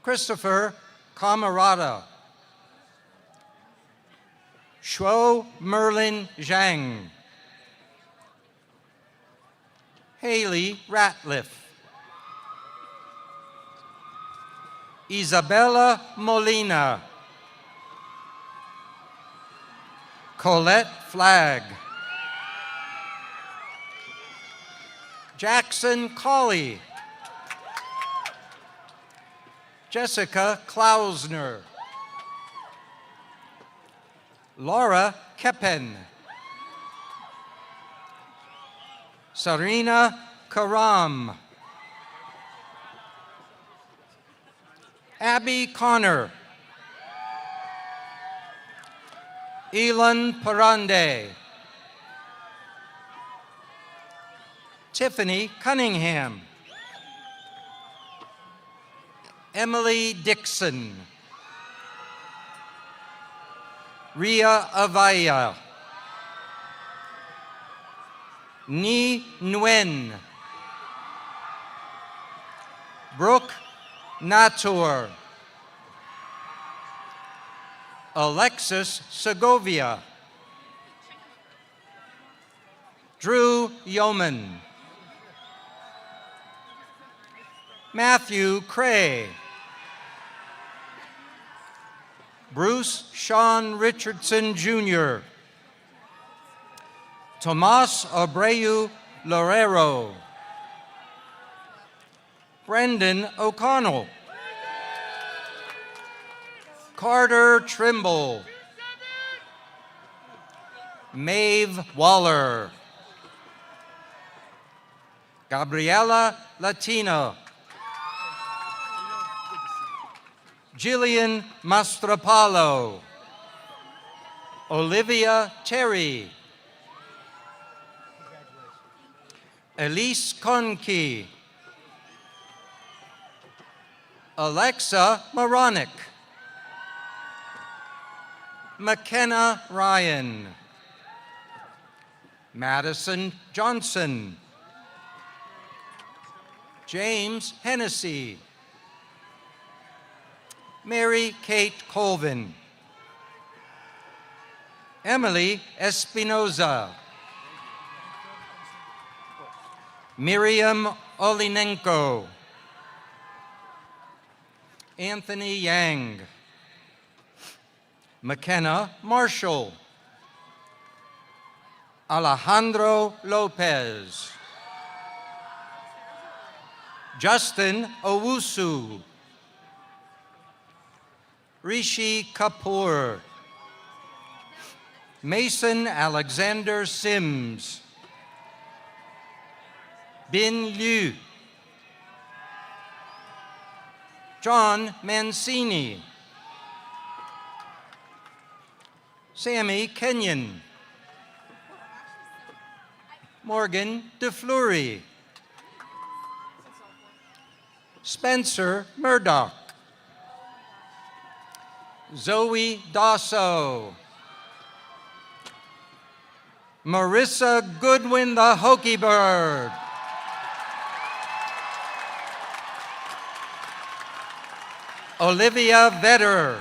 Christopher Camarada. Shuo Merlin Zhang. Haley Ratliff. Isabella Molina. Colette Flagg. Jackson Colley. Jessica Klausner. Laura Keppen. Sarina Karam. Abby Connor. Elon Parande. Tiffany Cunningham. Emily Dixon. Ria Avaya. Ni Nguyen. Brooke Natur. Alexis Segovia. Drew Yeoman. Matthew Cray. Bruce Sean Richardson Jr. Tomas Abreu Lorero. Brendan O'Connell. Carter Trimble. Maeve Waller. Gabriela Latino. Jillian Mastropalo. Olivia Terry. Elise Conkey. Alexa Moronic. McKenna Ryan. Madison Johnson. James Hennessy. Mary Kate Colvin. Emily Espinoza. Miriam Olinenko. Anthony Yang. McKenna Marshall. Alejandro Lopez. Justin Owusu. Rishi Kapoor. Mason Alexander Sims. Bin Liu. John Mancini. Sammy Kenyon. Morgan DeFleury. Spencer Murdoch. Zoe Dasso. Marissa Goodwin, the Hokey Bird. Olivia Vetter.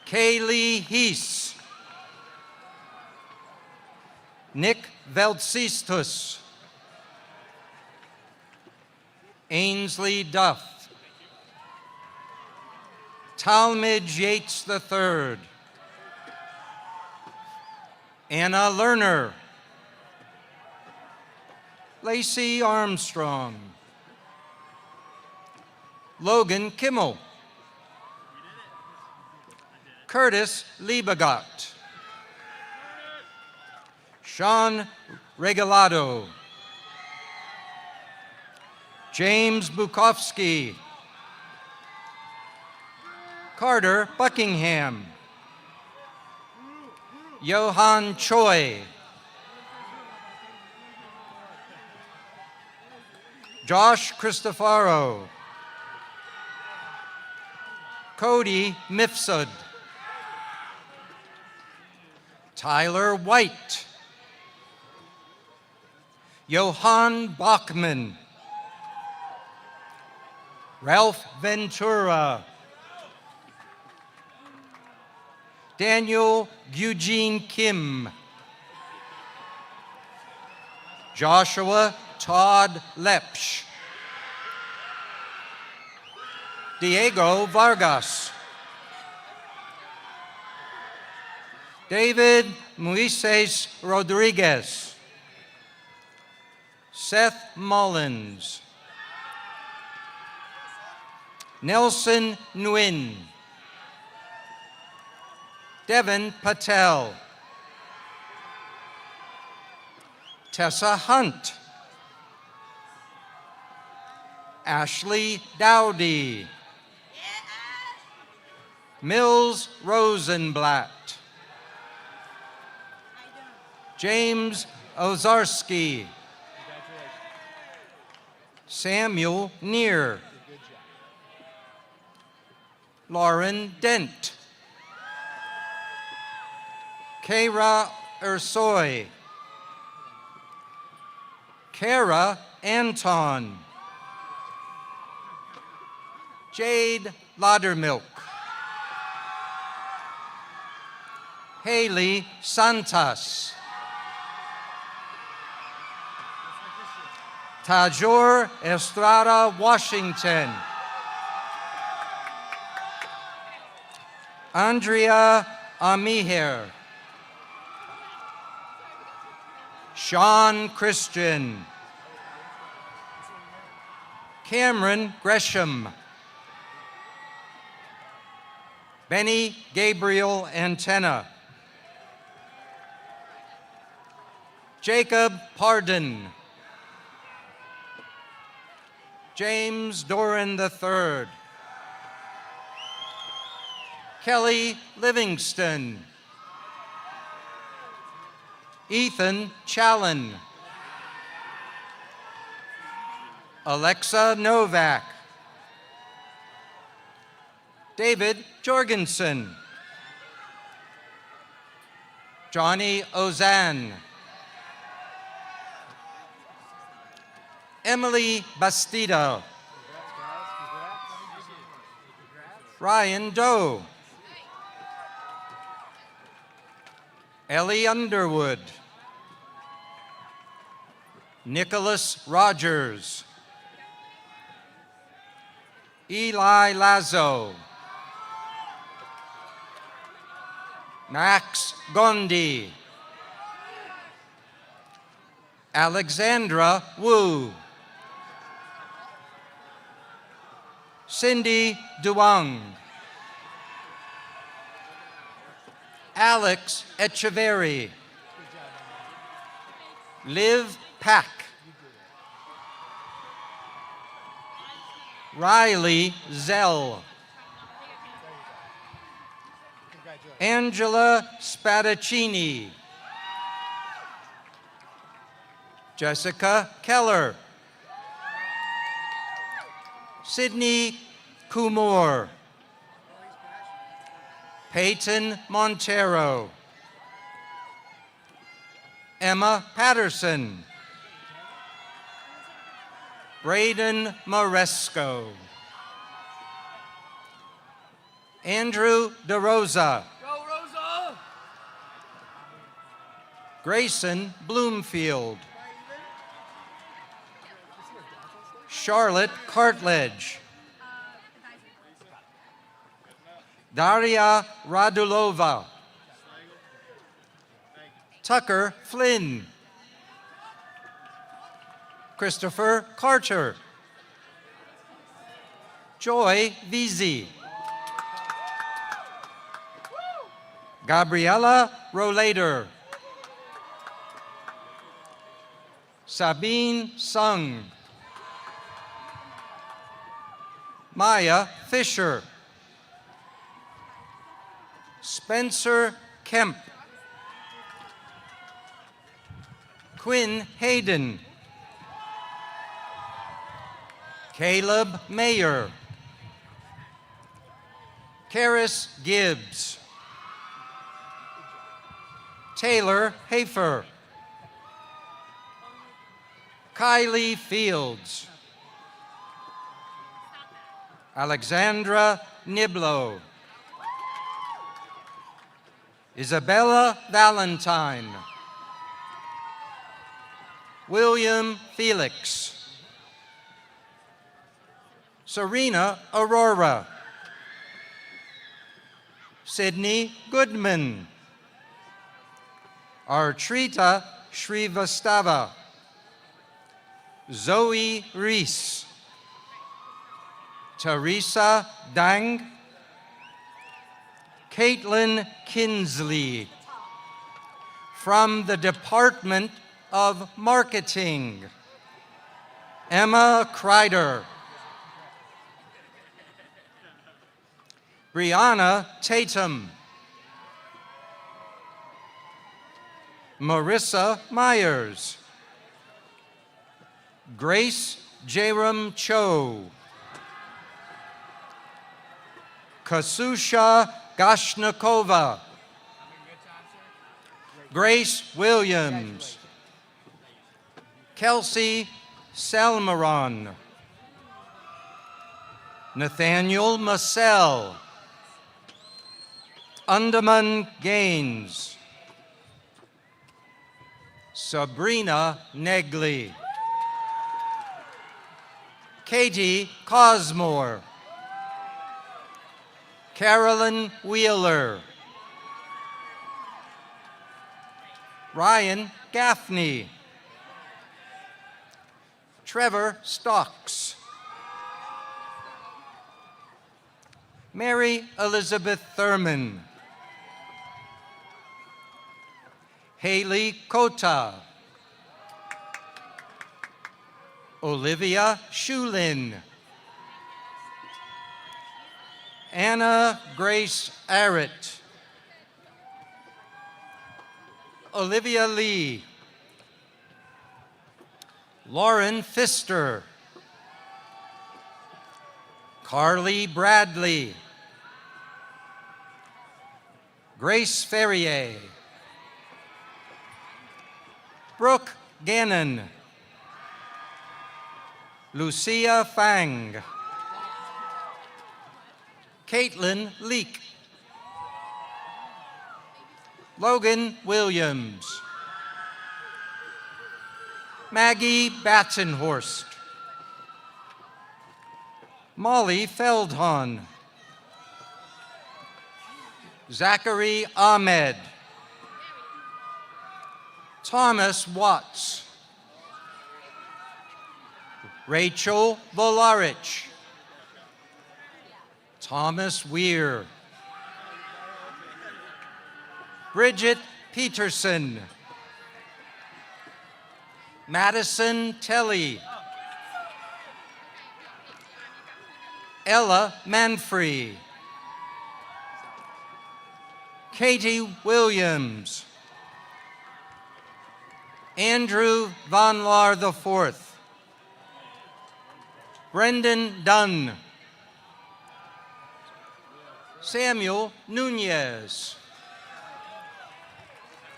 Kaylee Heese. Nick Veltsistus. Ainsley Duff. Talmadge Yates III. Anna Lerner. Lacey Armstrong. Logan Kimmel. Curtis Liebegot. Sean Regalado. James Bukowski. Carter Buckingham. Johan Choi. Josh Cristofaro. Cody Mifsud. Tyler White. Johann Bachman. Ralph Ventura. Daniel Eugene Kim. Joshua Todd Lepsch. Diego Vargas. David Moises Rodriguez. Seth Mullins. Nelson Nguyen. Devin Patel. Tessa Hunt. Ashley Dowdy. Mills Rosenblatt. James Ozarski. Samuel Neer. Lauren Dent. Kara Ursoy. Kara Anton. Jade Laudermilk. Haley Santos. Tajor Estrada Washington. Andrea Amiher. Sean Christian. Cameron Gresham. Benny Gabriel Antenna. Jacob Pardon. James Doran III. Kelly Livingston. Ethan Challen. Alexa Novak. David Jorgensen. Johnny Ozan. Emily Bastida. Ryan Doe. Ellie Underwood. Nicholas Rogers. Eli Lazo. Max Gondi. Alexandra Wu. Cindy Duang. Alex Echeverry. Liv Pack. Riley Zell. Angela Spadaccini. Jessica Keller. Sydney Kumor. Peyton Montero. Emma Patterson. Braden Moresco. Andrew DeRosa. Grayson Bloomfield. Charlotte Cartledge. Daria Radulova. Tucker Flynn. Christopher Carter. Joy Vizi. Gabriella Rollader. Sabine Sung. Maya Fisher. Spencer Kemp. Quinn Hayden. Caleb Mayer. Karis Gibbs. Taylor Hafer. Kylie Fields. Alexandra Niblo. Isabella Valentine. William Felix. Serena Aurora. Sydney Goodman. Artrita Shrivastava. Zoe Reese. Teresa Dang. Caitlin Kinsley. From the Department of Marketing, Emma Kreider. Brianna Tatum. Marissa Myers. Grace Jaram Cho. Kasusha Gashnikova. Grace Williams. Kelsey Salmaron. Nathaniel Massell. Undaman Gaines. Sabrina Negley. Katie Cosmore. Carolyn Wheeler. Ryan Gaffney. Trevor Stocks. Mary Elizabeth Thurman. Haley Kota. Olivia Shulin. Anna Grace Arrett. Olivia Lee. Lauren Pfister. Carly Bradley. Grace Ferrier. Brooke Gannon. Lucia Fang. Caitlin Leak. Logan Williams. Maggie Battenhorst. Molly Feldhahn. Zachary Ahmed. Thomas Watts. Rachel Volarich. Thomas Weir. Bridget Peterson. Madison Telly. Ella Manfrey. Katie Williams. Andrew Von Laar IV. Brendan Dunn. Samuel Nunez.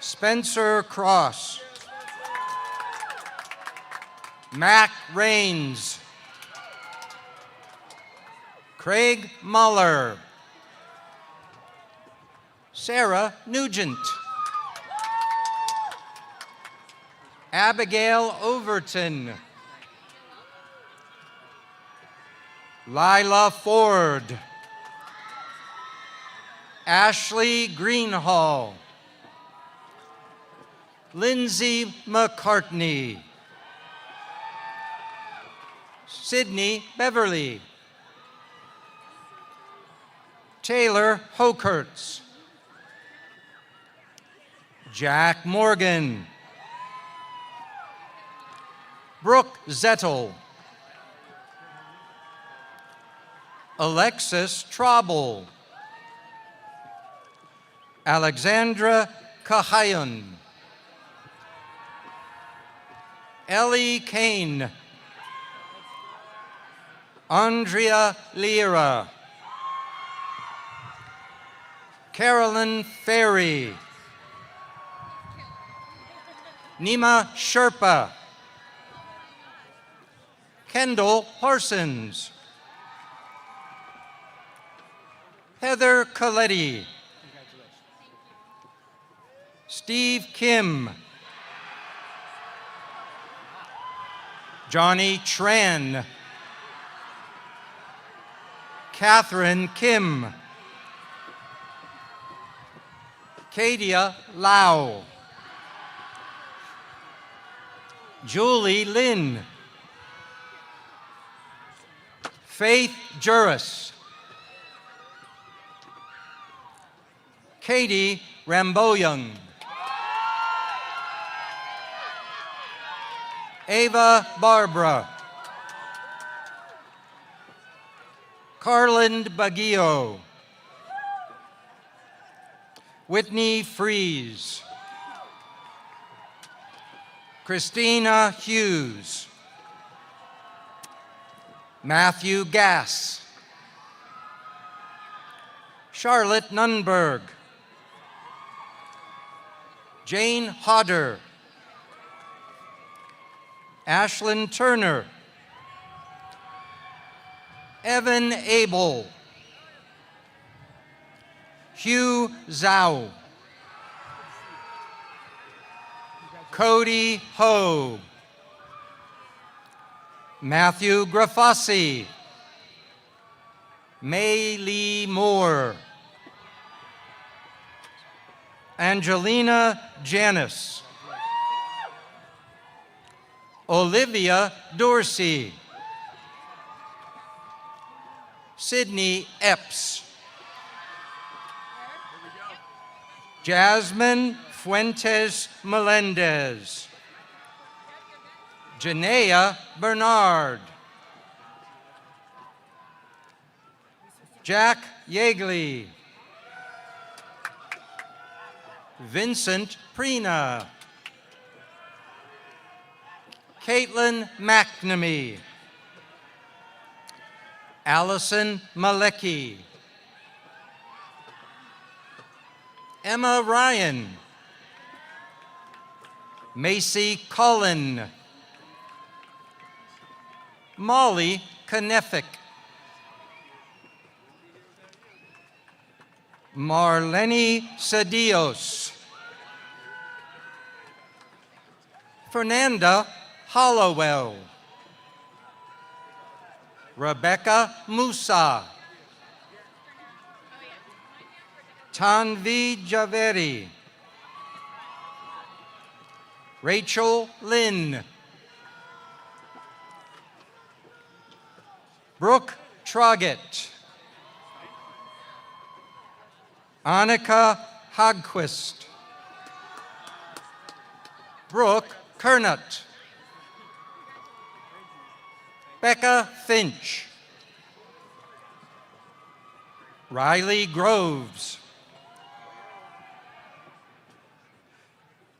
Spencer Cross. Mac Rains. Craig Muller. Sarah Nugent. Abigail Overton. Lila Ford. Ashley Greenhall. Lindsay McCartney. Sydney Beverly. Taylor Hokerts. Jack Morgan. Brooke Zettel. Alexis Trauble. Alexandra Kahayan. Ellie Kane. Andrea Lira. Carolyn Ferry. Nima Sherpa. Kendall Parsons. Heather Coletti. Steve Kim. Johnny Tran. Catherine Kim. Kadia Lau. Julie Lynn. Faith Juris. Katie Ramboyoung. Ava Barbara. Carlin Baguio. Whitney Fries. Christina Hughes. Matthew Gass. Charlotte Nunberg. Jane Hodder. Ashlyn Turner. Evan Abel. Hugh Zhao. Cody Ho. Matthew Grafassi. May Lee Moore. Angelina Janis. Olivia Dorsey. Sydney Epps. Jasmine Fuentes Melendez. Janaea Bernard. Jack Yeagley. Vincent Prina. Caitlin McNamee. Allison Malecki. Emma Ryan. Macy Cullen. Molly Kneffick. Marlene Cedillos. Fernanda Hollowell. Rebecca Musa. Tanvi Javeri. Rachel Lynn. Brooke Troggett. Annika Hagquist. Brooke Kernut. Becca Finch. Riley Groves.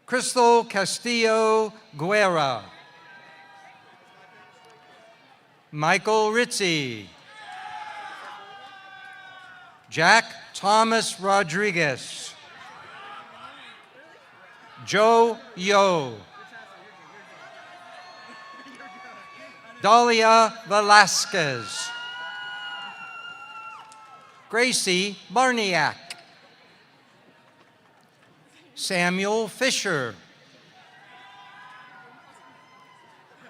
Crystal Castillo Guerra. Michael Ritzy. Jack Thomas Rodriguez. Joe Yo. Dahlia Velasquez. Gracie Barniak. Samuel Fisher.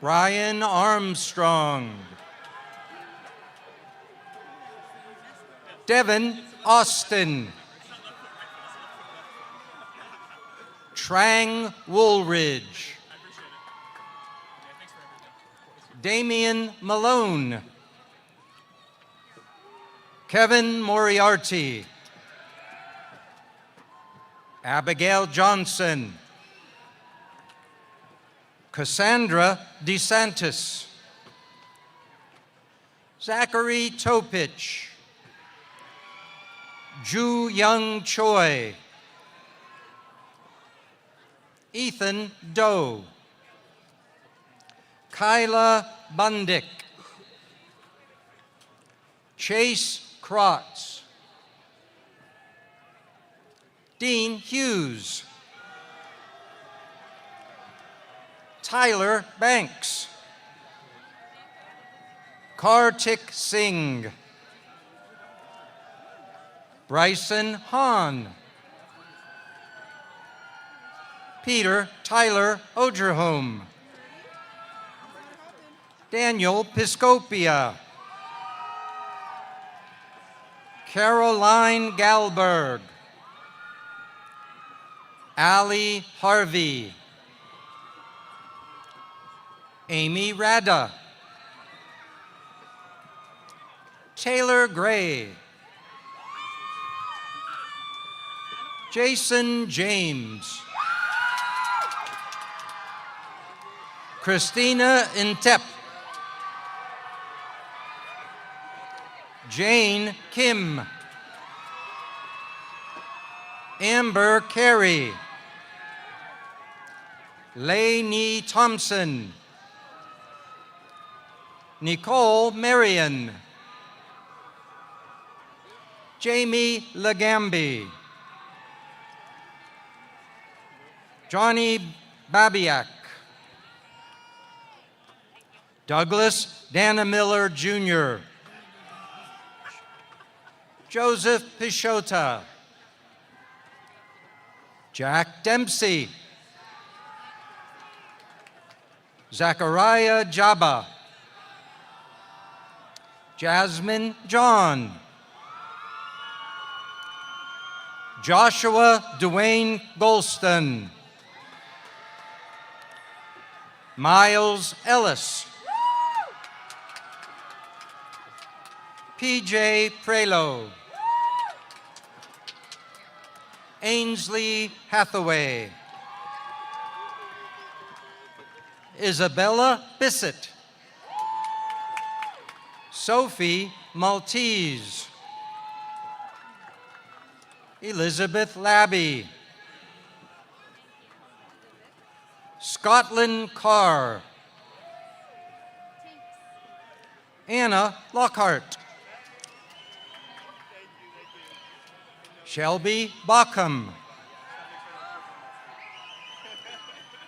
Ryan Armstrong. Devin Austin. Trang Woolridge. Damian Malone. Kevin Moriarty. Abigail Johnson. Cassandra DeSantis. Zachary Topich. Ju Young Choi. Ethan Doe. Kyla Bundick. Chase Krotz. Dean Hughes. Tyler Banks. Kartik Singh. Bryson Hahn. Peter Tyler Ogerholm. Daniel Piscopia. Caroline Galberg. Ali Harvey. Amy Rada. Taylor Gray. Jason James. Christina Intep. Jane Kim. Amber Carey. Lainey Thompson. Nicole Marion. Jamie Lagambi. Johnny Babiak. Douglas Danamiller Jr. Joseph Pichota. Jack Dempsey. Zachariah Jabba. Jasmine John. Joshua Dwayne Golston. Miles Ellis. PJ Prelo. Ainsley Hathaway. Isabella Bissett. Sophie Maltese. Elizabeth Labby. Scotland Carr. Anna Lockhart. Shelby Bockham.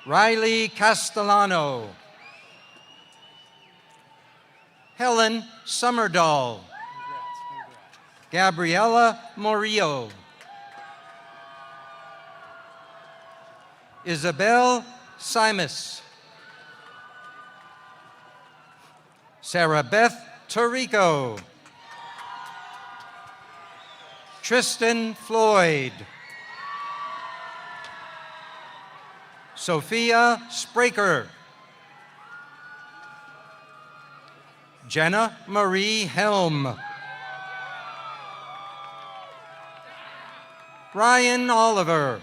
Riley Castellano. Helen Summerdahl. Gabriela Morillo. Isabel Simus. Sarah Beth Tarico. Tristan Floyd. Sophia Spraker. Jenna Marie Helm. Ryan Oliver.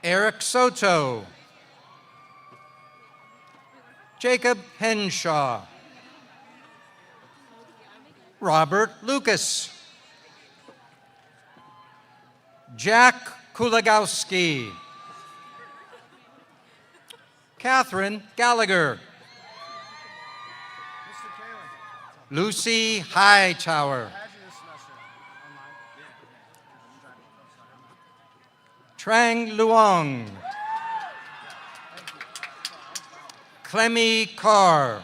Eric Soto. Jacob Henshaw. Robert Lucas. Jack Kulagowski. Catherine Gallagher. Lucy Hightower. Trang Luong. Clemmy Carr.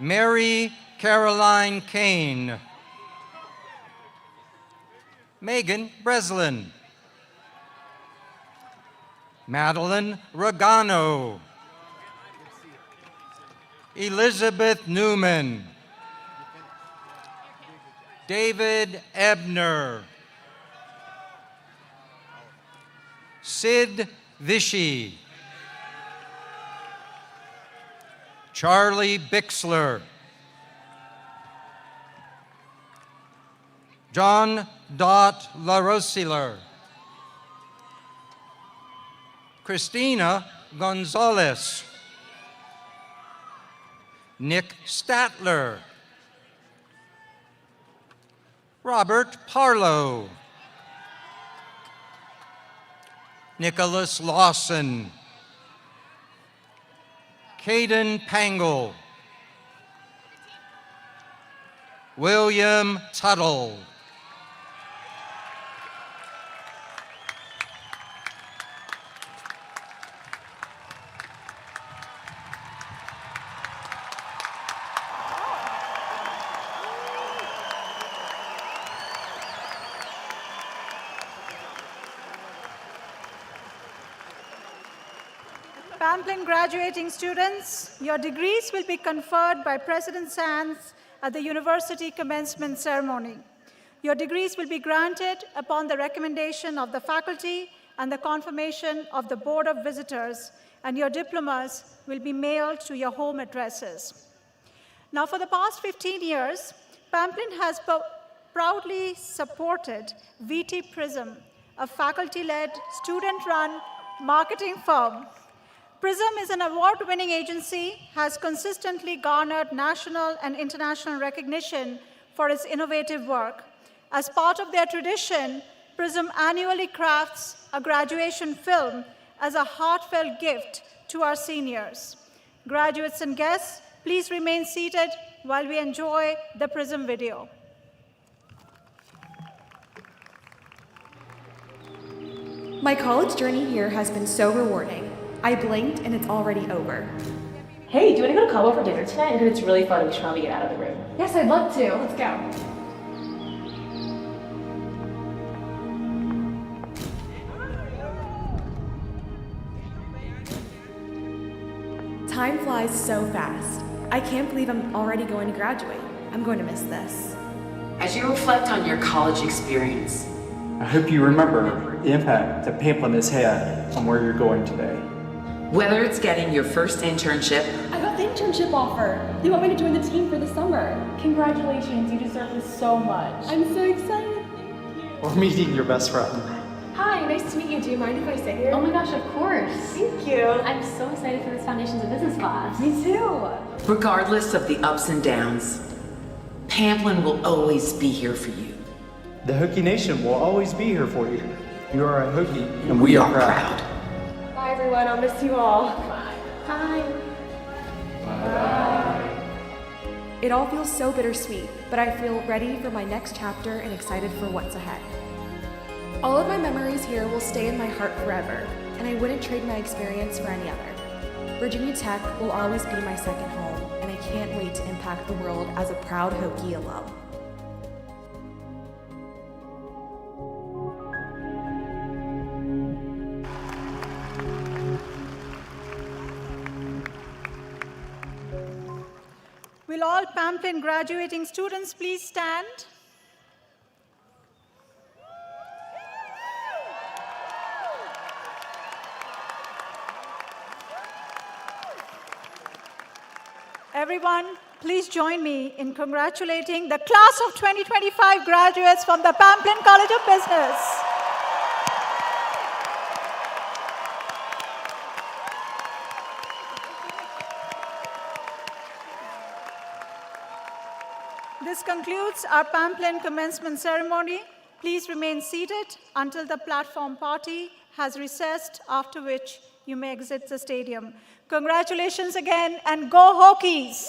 Mary Caroline Kane. Megan Breslin. Madeline Regano. Elizabeth Newman. David Ebner. Sid Vishy. Charlie Bixler. John Dot LaRosiller. Christina Gonzalez. Nick Statler. Robert Parlow. Nicholas Lawson. Caden Pangle. William Tuttle. Pamplin graduating students, your degrees will be conferred by President Sands at the university commencement ceremony. Your degrees will be granted upon the recommendation of the faculty and the confirmation of the Board of Visitors, and your diplomas will be mailed to your home addresses. Now, for the past 15 years, Pamplin has proudly supported VT Prism, a faculty-led, student-run marketing firm. Prism is an award-winning agency, has consistently garnered national and international recognition for its innovative work. As part of their tradition, Prism annually crafts a graduation film as a heartfelt gift to our seniors. Graduates and guests, please remain seated while we enjoy the Prism video. My college journey here has been so rewarding. I blinked and it's already over. Hey, do you want to go to Cabo for dinner tonight? I heard it's really fun. We should probably get out of the room. Yes, I'd love to. Let's go. Time flies so fast. I can't believe I'm already going to graduate. I'm going to miss this. As you reflect on your college experience, I hope you remember the impact that Pamplin has had on where you're going today. whether it's getting your first internship, I got the internship offer. They want me to join the team for the summer. Congratulations, you deserve this so much. I'm so excited. Or meeting your best friend. Hi, nice to meet you. Do you mind if I sit here? Oh my gosh, of course. Thank you. I'm so excited for this Foundations of Business class. Me too. regardless of the ups and downs, Pamplin will always be here for you. The Hokie Nation will always be here for you. You are a Hokie, And we are proud. Bye, everyone. I'll miss you all. Bye. It all feels so bittersweet, but I feel ready for my next chapter and excited for what's ahead. All of my memories here will stay in my heart forever, and I wouldn't trade my experience for any other. Virginia Tech will always be my second home, and I can't wait to impact the world as a proud Hokie alum. Will all Pamplin graduating students please stand? Everyone, please join me in congratulating the class of 2025 graduates from the Pamplin College of Business. This concludes our Pamplin commencement ceremony. Please remain seated until the platform party has recessed, after which you may exit the stadium. Congratulations again, and go Hokies!